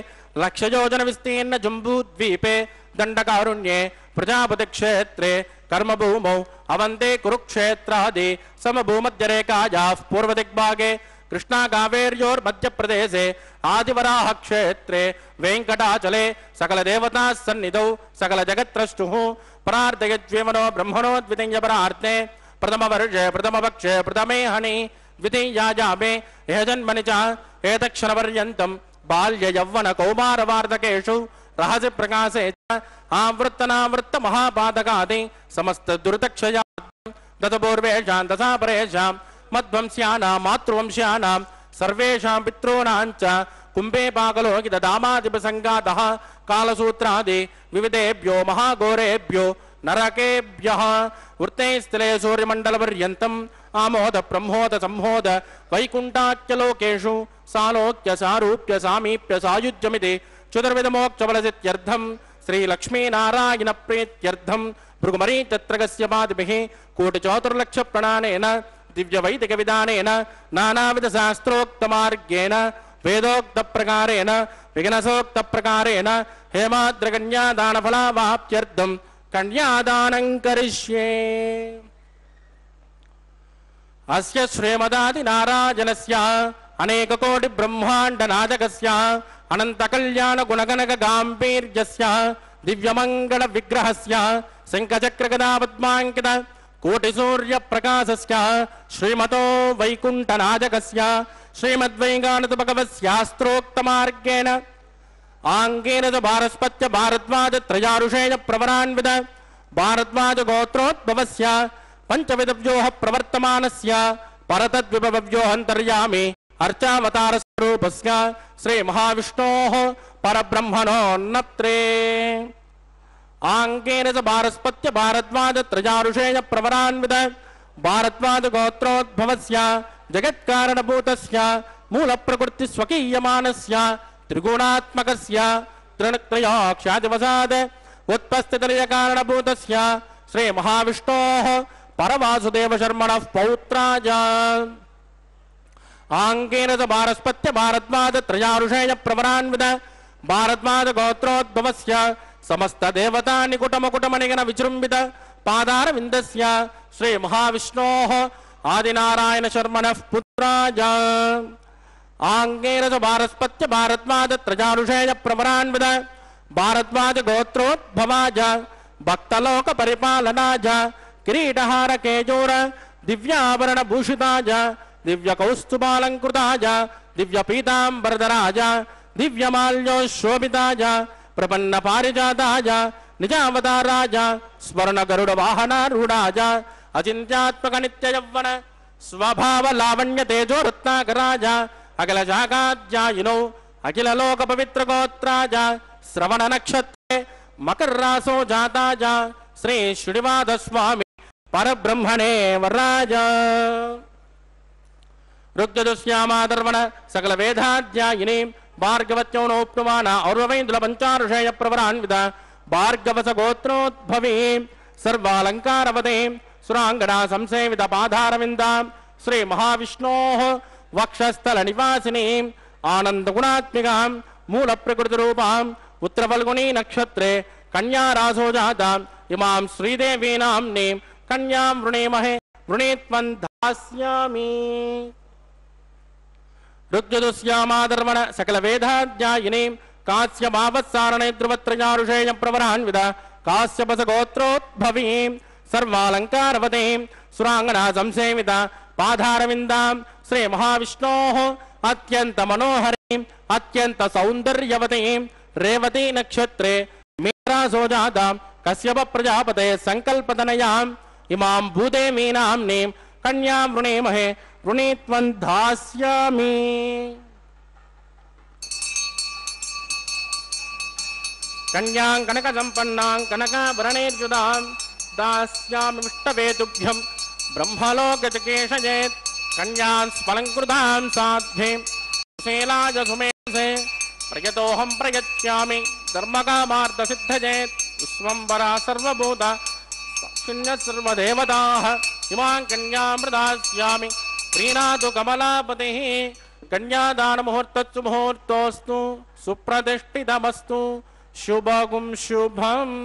लक्षयोजन विस्तीर्ण जम्बूद्वीपे दण्डकारुण्ये प्रजापति क्षेत्रे कर्मभूमौ अवन्ते कुरुक्षेत्रादि समभूमध्यरेखायाः पूर्वदिग्भागे कृष्णा कावेर्योर्मध्यप्रदेशे आदिवराह क्षेत्रे वेंकटाचले सकल देवता सन्निधौ सकल जगत्त्रष्टुः परार्धयज्वेमनो ब्रह्मणो द्वितीयपरार्थे प्रथम वर्षे प्रथम पक्षे प्रथमे हनि द्वितीयायामे यह जन्मनि च एतक्षणपर्यन्तं बाल्य यौवन कौमार वार्धकेषु रहस्य प्रकाशे आवृत्तनावृत्त महापादकादि समस्त दुर्दक्षया दतपूर्वेषां दशा परेषां मध्वंस्यानां मातृवंश्यानां सर्वेषां पितॄणां च कुम्भे पाकलोकित दामादिपसङ्गातः कालसूत्रादि विविधेभ्यो महाघोरेभ्यो नरकेभ्यः वृत्ते स्थले सूर्यमण्डलपर्यन्तम् आमोद ब्रह्मोद संहोद वैकुण्ठाख्यलोकेषु सालोक्य सारूप्य सामीप्य सायुज्यमिति चतुर्विधमोक्षफलसिद्ध्यर्थं श्रीलक्ष्मीनारायण प्रीत्यर्थं भृगुमरी तत्रगस्य पादिभिः कोटिचतुर्लक्ष प्रणानेन दिव्यवैदिक विधानेन नानाविध शास्त्रोक्तमार्गेण वेदोक्त प्रकारेण विघ्नसोक्त प्रकारेण हेमाद्रकन्यादानफलावाप्त्यर्थं कन्यादानं करिष्ये। अस्य श्रीमदादिनारायणस्य अनेक कोटि ब्रह्मांड नाटकस्य अनंत कल्याण गुणगणक गांभीर्यस्य दिव्यमंगल विग्रहस्य शंखचक्र गदा पद्मांकित कोटि सूर्य प्रकाशस्य श्रीमतो वैकुंठ नाटकस्य श्रीमद्वैगानत भगवत्स्यास्त्रोक्त मार्गेण आंगेन च भारस्पत्य भारद्वाज त्रयारुषेय प्रवरान्वित भारद्वाज गोत्रोद्भवस्य पंचविदव्योः प्रवर्तमानस्य परतद्विभव्यो अंतर्यामी अर्चावतार स्वरूपस्य श्री महाविष्णोः परब्रह्मणोन्नत्रे आंगेन च भारस्पत्य भारद्वाज त्रयारुषेय प्रवरान्वित भारद्वाज गोत्रोद्भवस्य जगत्कारणभूतस्य मूल प्रकृति स्वकीयमानस्य त्रिगुणात्मकस्य त्रिणत्रयाख्यादिवसाद उत्पस्थितलय कारणभूतस्य श्री महाविष्णोः परवासुदेव शर्मणः पौत्राज आंगेन च भारस्पत्य भारद्वाज त्रयारुषेय प्रवरान्वित भारद्वाज गोत्रोद्भवस्य समस्त देवता निकुटमकुटमनिगन विजृंभित पादारविन्दस्य श्री महाविष्णोः आदिनारायण शर्मणः पुत्राज आंगेन च भारस्पत्य भारद्वाज त्रयारुषेय प्रवरान्वित भारद्वाज गोत्रोद्भवाज भक्तलोक परिपालनाज किरीटहार केजोर दिव्याभरण भूषिताज दिव्य कौस्तुभालंकृताज दिव्य पीतांबरधराज दिव्य माल्योशोभिताज प्रपन्न पारिजाताज निजावताराज स्मरण गरुड़ वाहनारूढ़ाज अचिंत्यात्मक नित्य यौवन स्वभाव लावण्य तेजो रत्नाकराज अखिल जागाध्यायिनो अखिल लोक पवित्र गोत्राज श्रवण नक्षत्रे मकर रासो जाताज श्री श्रीनिवास स्वामी परब्रह्मणे वराज ऋग्यजुष्यामादर्वण सकल वेदाध्यायिनी भार्गवत्योनोप्नुमान और्वैन्दुल पंचारुषेय प्रवरान्वित भार्गवस गोत्रोद्भवी सर्वालंकारवते सुरांगना संसेवित पादारविंद श्री महाविष्णोः वक्षस्थल निवासिनी आनंद गुणात्मिका मूल प्रकृति रूपां उत्तरफल्गुनी नक्षत्रे कन्या रासो जाता इमां श्रीदेवी नाम्नी कन्यां वृणीमहे वृणीत्वं दास्यामि ऋग्यजुष्यामादर्वण सकल वेदाध्यायिनी काश्य भावत्सारणे ध्रुवत्रयारुषेय प्रवरान्वित काश्यपस गोत्रोद्भवी सर्वालंकारवते सुरांगना संसेवित पादारविंदां श्री महाविष्णोः अत्यंत मनोहरी अत्यंत सौंदर्यवती रेवती नक्षत्रे मेरासो जाता कश्यप प्रजापते संकल्पतनयाम् इमां भूदेवी नाम्नीं कन्यां वृणीमहे वृणीत्वं दास्यामि कन्यां कनक संपन्नां कनकाभरणैर्युतां दास्यामि विष्टवेतुभ्यं ब्रह्मलोकचकेशयेत् कन्यां स्फलङ्कृतां साध्वीं कुशेलाय सुमेधसे प्रयतोऽहं प्रयच्छामि धर्मकामार्थसिद्धयेत् विश्वम्भरा सर्वभूता साक्षिण्यः सर्वदेवताः इमां कन्यां प्रदास्यामि प्रीणातु कमलापतिः कन्यादानमुहूर्तस्सु मुहूर्तोऽस्तु सुप्रतिष्ठितमस्तु शुभगुं शुभम्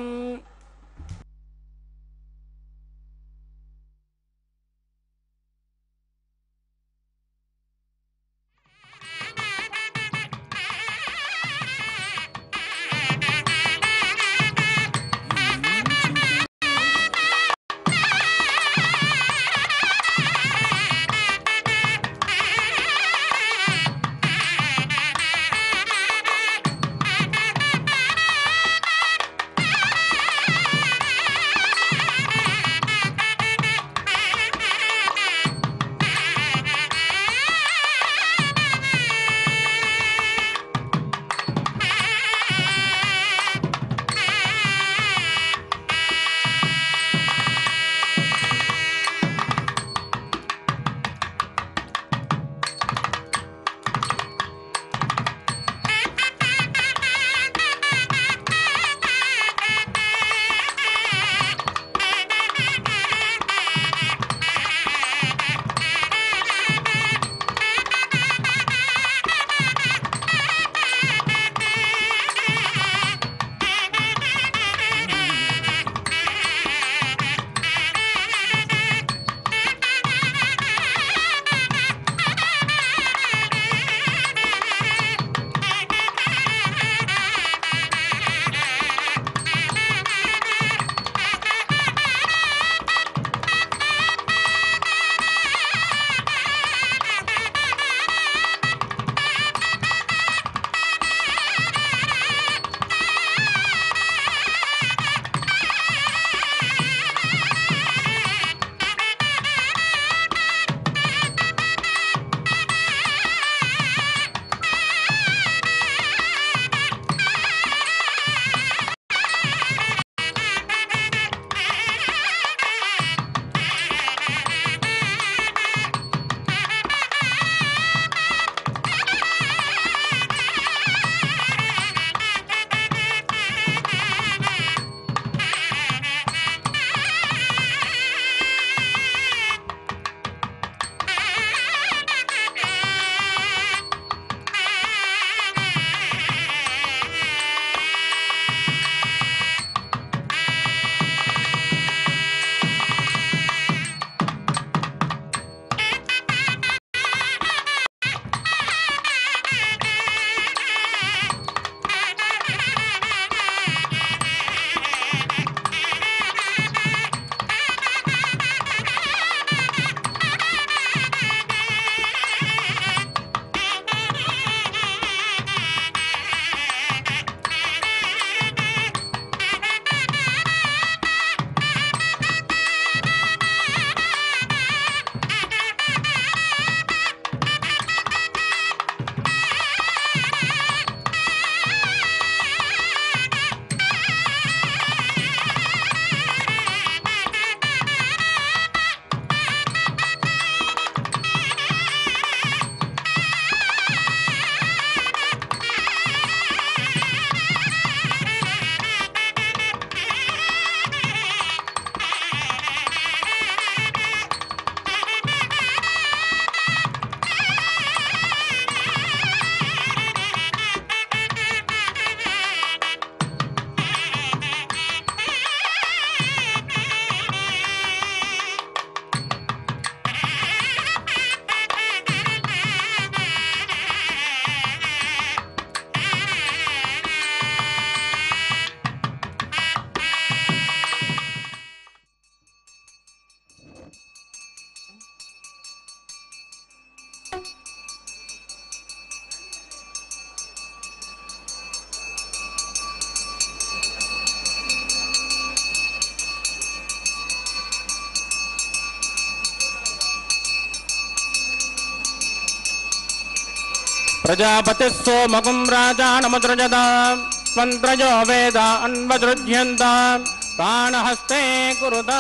प्रजापतिः सोमगुं राजानमुद्रजता स्वन्द्रजो वेद अन्वसृज्यन्ता प्राणहस्ते कुरुता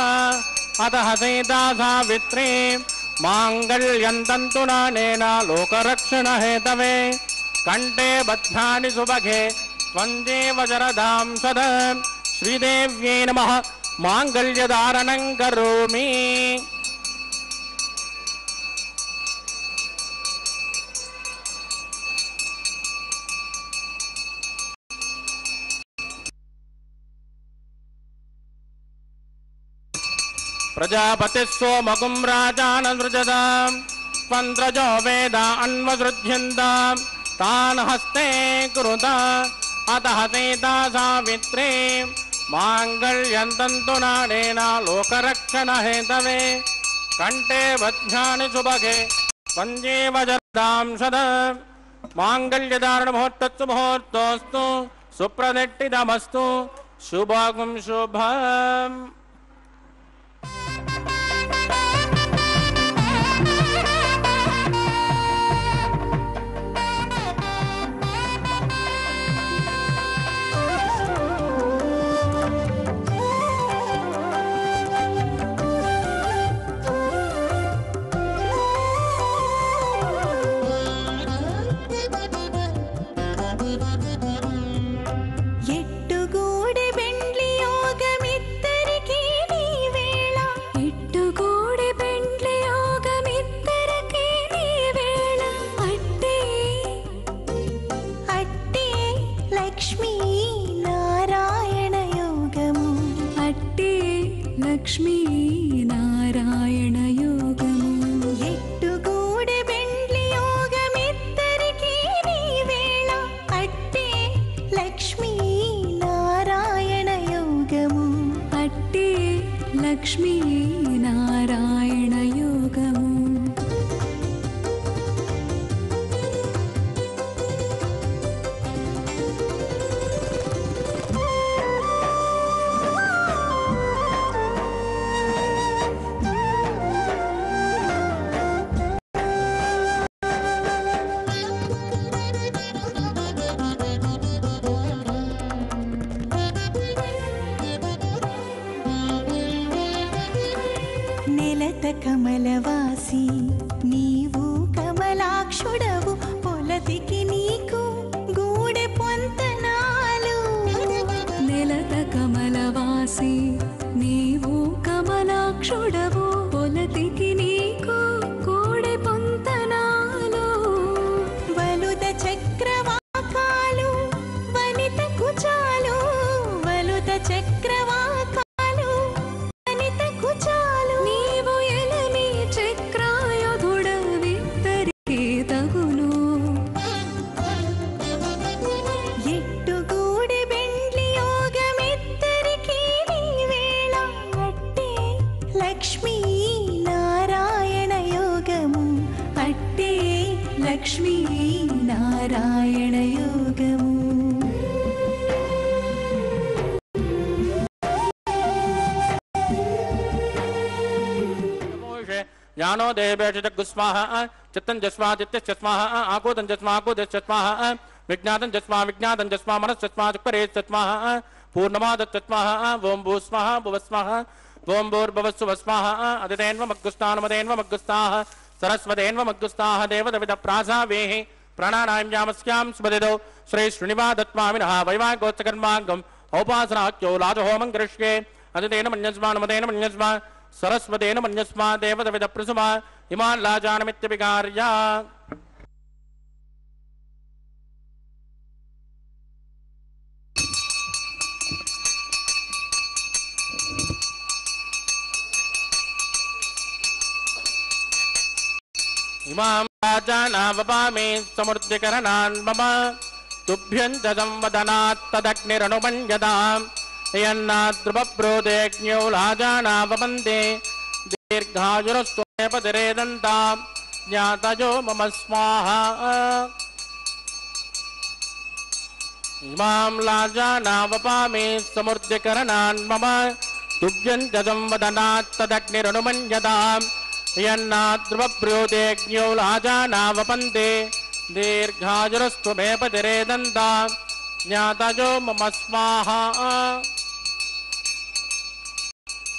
अतः सीता सावित्री माङ्गल्यं तन्तुनानेन लोकरक्षणहेतवे कण्ठे बध्नानि सुभगे त्वञ्जेव शरदां सदा श्रीदेव्यै नमः माङ्गल्यधारणं करोमि। प्रजापतिः सोमगुं राजानसृजता स्वन्द्रजो वेद अन्वसृज्यन्ता तान् हस्ते कुरुता अतः सीता सावित्री माङ्गल्यं तन्तुनानेन लोकरक्षणहेतवे कण्ठे बध्नानि सुभगे त्वञ्जेव शरदां सदा माङ्गल्यधारणमुहूर्तस्सु मुहूर्तोऽस्तु सुप्रतिष्ठितमस्तु शुभं शुभम्। లక్ష్మీ నారాయణ యోగము ఎట్టుగూడె బెండ్లి యోగమిద్దరికీ నీ వేళ అట్టే లక్ష్మీ నారాయణ యోగము అట్టే లక్ష్మీ నారాయణ యోగము। కమలవాసి నీవు కమలాక్షుడవు పొలతికి నీకు గూడె పొంతనాలు నెలత కమలవాసి నీవు కమలాక్షుడవు పొలతికి నీకు గూడె పొంతనాలు వలుద చక్రవాకాలు వనిత కుచాలు వలుద చక్రవాకాలు వనిత కుచాలు లక్ష్మీ నారాయణ యోగము। ज्ञानो देवेश जगुस्वाहा चित्तं जस्मा चित्तश्च स्वाहा आकोदं जस्मा आकोदश्च स्वाहा विज्ञातं जस्मा विज्ञातं जस्मा मनश्च चक्रे स्वाहा पूर्णमादत् स्वाहा ओं भू स्वाहा भुव स्वाहा ओं भूर्भुवस्सु स्वाहा अदितेन्वमग्गुस्तानमदेन्वमग्गुस्ताः सरस्वतेन्वमग्गुस्ताः देवदविदप्रासावेः प्राणानाम्यामस्यां स्मदितो श्री श्रीनिवादत्माविनः वैवाहिकोत्सकर्माङ्गम् औपासनाख्यो लाजहोमं करिष्ये अदितेन मन्यस्मा नमदेन मन्यस्मा सरस्वतेन मन्यस्मा देवदविदप्रसुमा इमान् लाजानमित्यभिकार्य। इमां राजानावपामि समृद्धिकरणान् मम तुभ्यं च संवदनात् तदग्निरनुमन्यताम् यन्नाद्रुवब्रोदेज्ञो राजानावपन्ते दीर्घायुरस्त्वपतिरेदन्तां ज्ञातयो मम स्वाहा। इमां राजानावपामि समृद्धिकरणान् मम तुभ्यं च संवदनात् तदग्निरनुमन्यताम् यन्नाद्रुवब्रोदेज्ञो राजानावपन्ते दीर्घायुरस्तु मे पतिरे दन्ता ज्ञातयो मम स्वाहा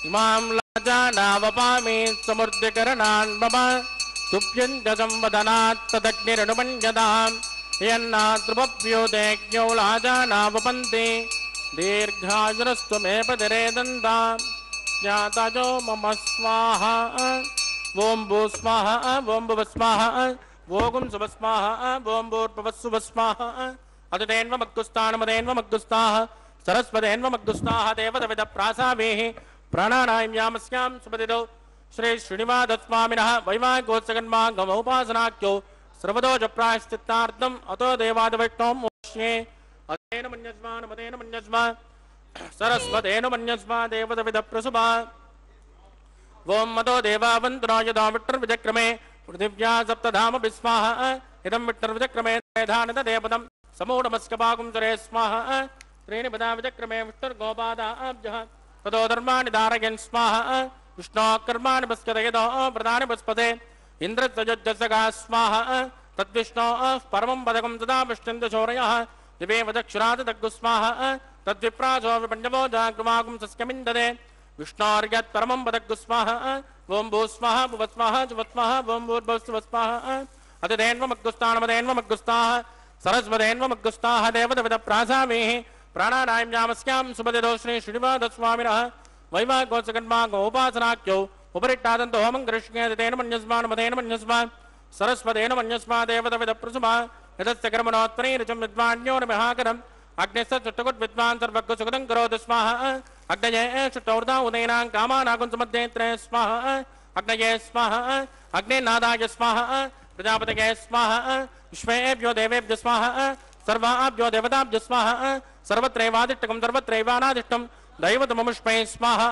इमां लाजानावपामि समुद्रकरणान् मम सुप्यञ्जसं वदनात् तदग्निरनुमन्यताम् यन्नातृपप्योदेज्ञो लाजानावपन्ति दीर्घायुरस्तु मे पतिरे दन्ता ज्ञातयो मम स्वाहा ओम भू स्वाहा ओम भुव स्वाहा ओम शुभ स्वाहा ओम भूर्भुवस्सुभ स्वाहा अतिदेन्वमग्गुस्तानमदेन्वमग्गुस्ताः सरस्वतेन्वमग्गुस्ताः देवदविद प्रासावेः प्राणानां यामस्यां सुपतिदौ श्री श्रीनिवासस्वामिनः वैवाहिकोत्सगन्मागमोपासनाख्यो सर्वदो च प्रायश्चित्तार्थम् अतो देवादिवैष्णवं मोक्ष्ये अतेन मन्यस्मा सरस्वतेन मन्यस्मा देवदविद प्रसुभा ओम मदो देवावन्तरो यदा विट्टर्विचक्रमे पृथिव्या सप्तधाम विस्वाहा इदं विट्टर्विचक्रमे त्रयधानद देवदं समूढमस्कपाकुं सुरे स्वाहा त्रीणि पदा विचक्रमे विष्टुर्गोपादाब्जः ततो धर्माणि धारयन् स्वाहा विष्णोः कर्माणि पश्यतयतो प्रधानि पस्पते इन्द्रस्यजुज्जसगा स्वाहा तद्विष्णोः परमं पदकं तदा विष्णुन्द शौर्यः दिवे वदक्षुरात् दग्गु स्वाहा तद्विप्रासो विपण्डवो जाग्रमाकुं सस्यमिन्ददे विष्णोर्यत् परमं पदग्गु स्वाहा ओम भू स्वाहा भुव स्वाहा शुभ स्वाहा ओम भूर्भुवस्सुभ स्वाहा अतिदेन्वमग्गुस्तानमदेन्वमग्गुस्ताः सरस्वतेन्वमग्गुस्ताः देवदविद प्रासावेः प्राणानां यामस्यां सुपतिदो श्री श्रीनिवासस्वामिनः वैवाहिकोत्सगन्मागमोपासनाख्यो उपरिट्टादन्तो होमं करिष्ये अतिदेन मन्यस्मानमदेन मन्यस्मा सरस्वतेन मन्यस्मा देवदविद प्रसुभा यतस्य कर्मणोत्तरैरुचं विद्वान्यो न महाकरम् अग्निस्तुट्टकुट् विद्वान् सर्वज्ञ सुगतं करोतु स्वाहा अग्नये शुद्धौर्धा उदयनां कामानाकुंसमध्ये त्रये स्वाहा अग्नये स्वाहा अग्निनादाय स्वाहा प्रजापतये स्वाहा विश्वेभ्यो देवेभ्यो स्वाहा सर्वाभ्यो देवताभ्यो स्वाहा सर्वत्रैवादिष्टकं सर्वत्रैवानादिष्टं दैवतममुष्मै स्वाहा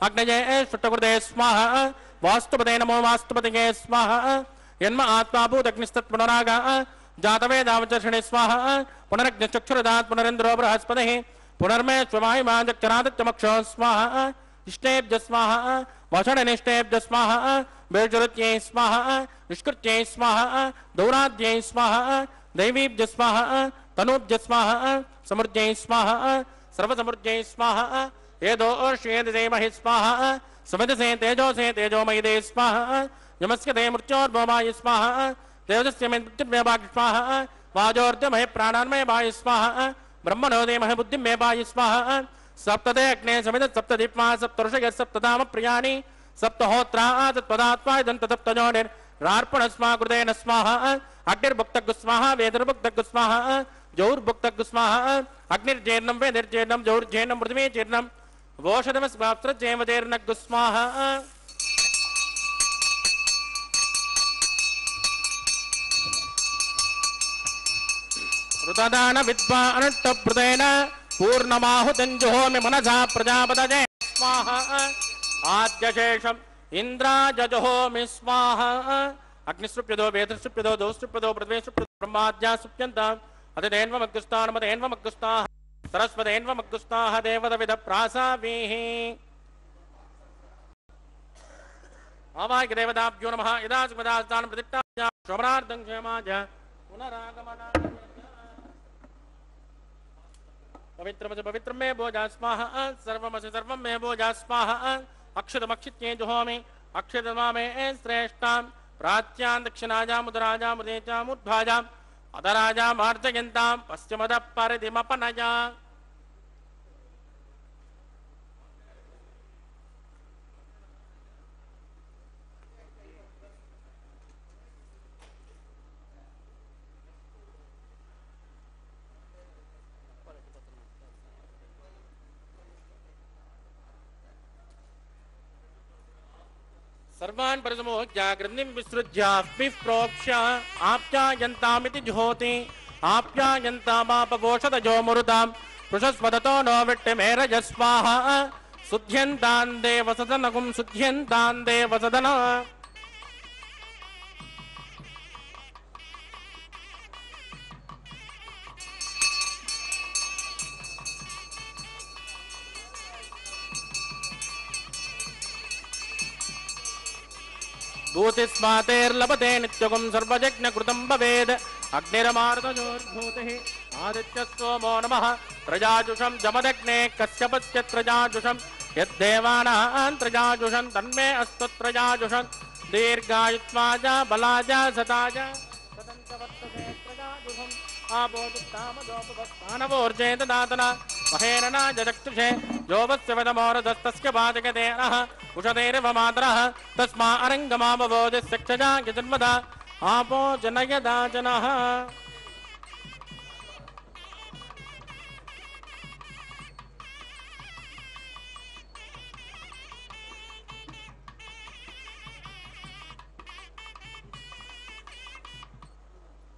अग्नये शुद्धकृते स्वाहा वास्तुपते नमो वास्तुपतये स्वाहा यन्म आत्मा भूतग्निस्तत्पुनरागा जातवेदावचर्षणे स्वाहा पुनरग्निचक्षुरदात् पुनरेन्द्रो बृहस्पतिः पुनर्मे स्वमाहिमाजक्षरादित्यमक्षो स्वाहा इष्टेभ्य स्वाहा वषणनिष्टेभ्य स्वाहा बेजुरुत्यै स्वाहा निष्कृत्यै स्वाहा दौराद्यै स्वाहा दैवीभ्य स्वाहा तनूभ्य स्वाहा समृद्ध्यै स्वाहा सर्वसमृद्ध्यै स्वाहा येदो अर्ष्येदेमहि स्वाहा समिधसे तेजोसे तेजोमयिदे स्वाहा यमस्य ते मृत्योर्भवाय स्वाहा तेजस्य मे मृत्युर्व्यभाग स्वाहा वाजोर्जमहे प्राणान्मय भाय स्वाहा ब्रह्मणो देमहे बुद्धिं मे भाय स्वाहा सप्तदे अग्ने समिध सप्तदीप्मा सप्तऋषयः सप्तधाम प्रियाणि सप्तहोत्रा तत्पदात्मा इदं तदप्तजोनिर्रार्पण स्वा कृतेन स्वाहा अग्निर्भुक्तग् स्वाहा वेदर्भुक्तग् स्वाहा जौर्भुक्तग् स्वाहा अग्निर्जेर्णं वेदिर्जेर्णं जौर्जेर्णं पृथिवी जीर्णं वोषधमस्वाप्त्रजेमजेर्णग् स्वाहा ऋतदान विद्वानट्टभृतेन पूर्णमाहुतञ्जुहोमि मनसा प्रजापतये स्वाहा आद्यशेषम् इन्द्राजजुहोमि स्वाहा अग्निसृप्यदो वेदसृप्यदो दोसृप्यदो पृथ्वीसृप्यदो ब्रह्माद्या सृप्यन्ताम् अतिदेन्वमग्गुस्तानमदेन्वमग्गुस्ताः सरस्वतेन्वमग्गुस्ताः देवदविद प्रासावीः आवाह्य देवताभ्यो नमः यदा सुमदास्तानं प्रतिष्ठाया श्रवणार्थं क्षेमाय पुनरागमनाय पवित्रमसि पवित्रं मे भोजा स्वाहा सर्वमसि सर्वं मे भोजा स्वाहा अक्षतमक्षित्ये जुहोमि अक्षतमा मे श्रेष्ठां प्राच्यां दक्षिणाजां उदराजां मृदेचाम् उद्भाजाम् अधराजां मार्जयन्तां पश्चिमदः परिधिमपनया सर्वान् परिसमोह्य ग्रन्थिं विसृज्य प्रोक्ष्य आप्यायन्तामिति जुहोति आप्यायन्तामापवोषधजो मुरुतां पृषस्वदतो नो विट्टिमेरजस्वाहा शुद्ध्यन्तान् देवसदनकुं शुद्ध्यन्तान् देवसदन भूतिस्मातेर्लभते नित्यगुं सर्वयज्ञकृतं भवेद् अग्निरमारुतजोर्भूतिः आदित्यस्तोमो नमः त्रजाजुषं जमदग्ने कश्यपस्य त्रजाजुषं यद्देवानां त्रजाजुषं तन्मे अस्तु त्रजाजुषं दीर्घायुत्वाज बलाज सताज आपोदितामजोपवत्तानवोर्जेत दातना महेरना जजक्षुषे जोवस्य वदमोरदस्तस्य पाचकतेनः उषतेरिव मातरः तस्मा अरङ्गमावबोधिस्यक्षजा यजन्मदा आपो जनयदाचनः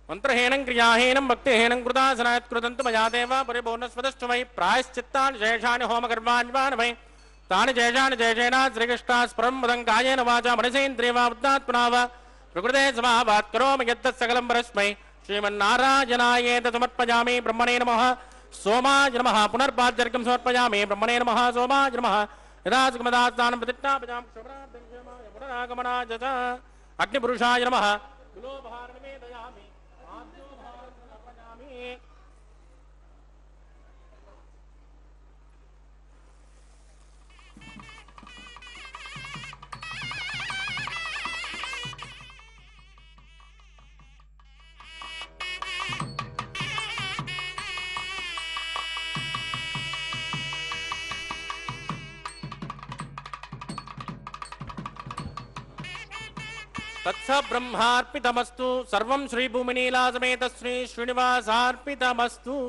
मंत्रहीनं क्रियाहीनं भक्तिहीनं कृतासनात्कृतन्तु मया देव परिपूर्णस्वदश्च वै प्रायश्चित्तानि शेषानि होमकर्माण्यवान् वै तानि शेषानि शेषेण श्रीकृष्णास्परं मुदं कायेन वाचा मनसेन्द्रियवा बुद्धात्मना वा प्रकृते समावात् करोमि यत्तत् सकलं परस्मै श्रीमन्नारायणायेत समर्पयामि ब्रह्मणे नमः सोमाय नमः पुनर्पाद्यर्घ्यं समर्पयामि ब्रह्मणे नमः सोमाय नमः यदा सुखमदास्नानं प्रतिष्ठापयामि क्षमराब्धं पुनरागमनाय च अग्निपुरुषाय नमः कुलोपहारनिवेदयामि तत्स ब्रह्मार्पितमस्तु सर्वं श्री भूमिनीला समेत श्री श्रीनिवासार्पितमस्तु।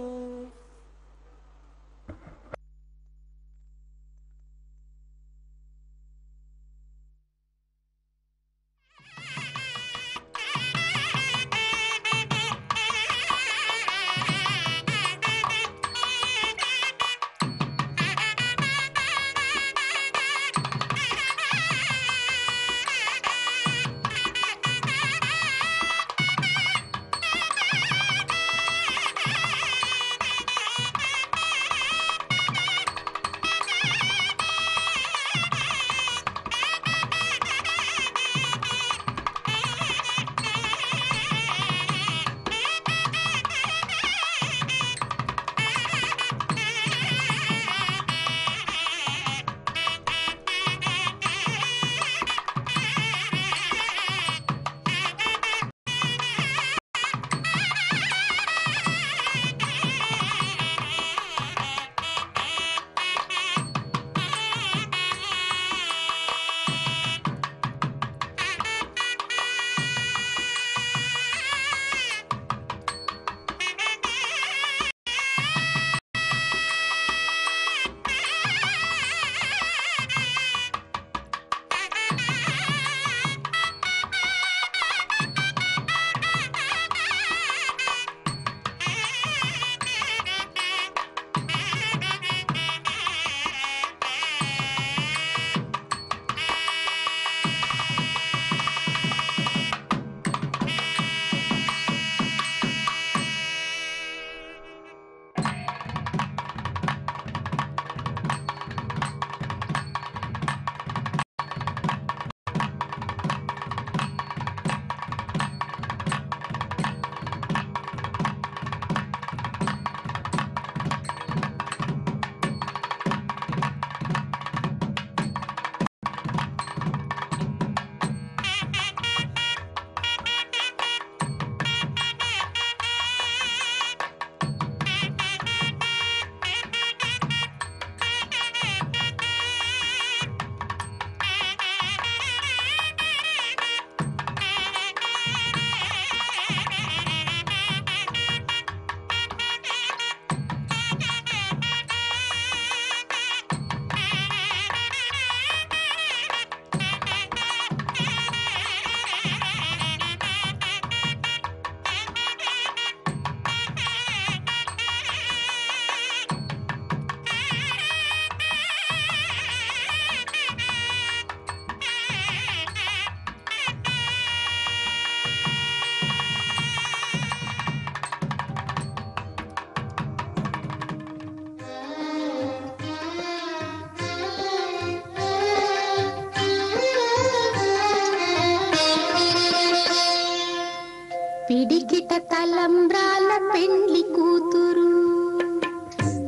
పిడికిట తలంబ్రాల పెండ్లి కూతురు,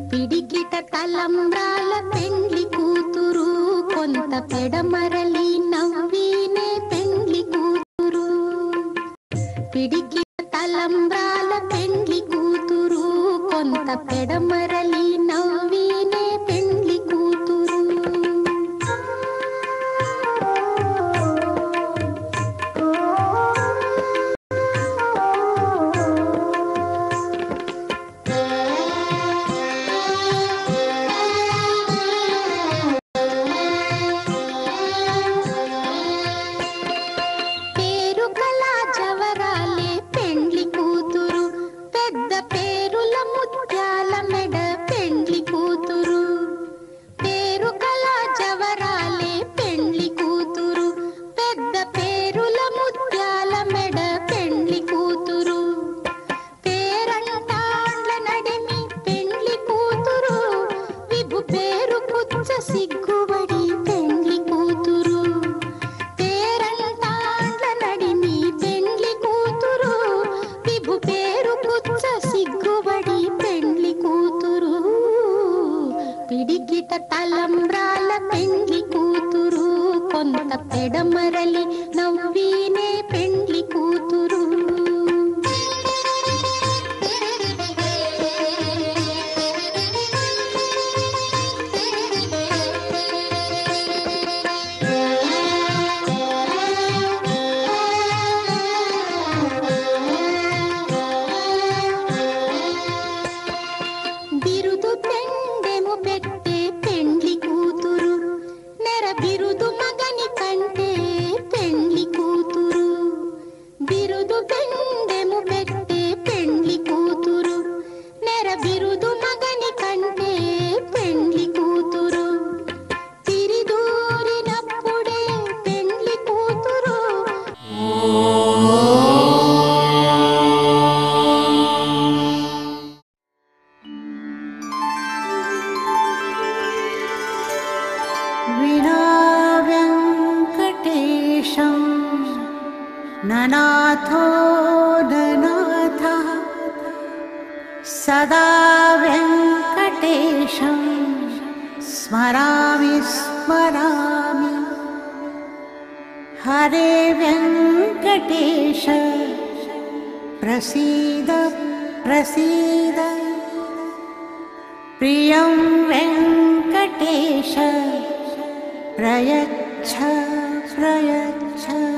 పిడికిట తలంబ్రాల పెండ్లి కూతురు, కొంత పెడమరలి నవ్వినే పెండ్లి కూతురు. పిడికిట తలంబ్రాల పెండ్లి కూతురు, కొంత పెడమరలి నవ్వినే పెండ్లి కూతురు. పిడికిట తలంబ్రాల పెండ్లి కూతురు, కొంత పెడమరలి నవ్వినే పెండ్లి కూతురు. బిరుదు పెండెము పెట్టే పెండ్లి కూతురు, నెర బిరుదు మగని కంటే పెండ్లి కూతురు. బిరుదు పెండెము పెట్టే పెండ్లి కూతురు, నెర బిరుదు మగని కంటే పెండ్లి కూతురు. తిరిదూరినప్పుడే పెండ్లి కూతురు. विना वेङ्कटेशं ननाथो ननाथः, सदा वेङ्कटेशं स्मरामि स्मरामि. हरे वेङ्कटेश प्रसीद प्रसीद, प्रियं वेङ्कटेश प्रयच्छ प्रयच्छ.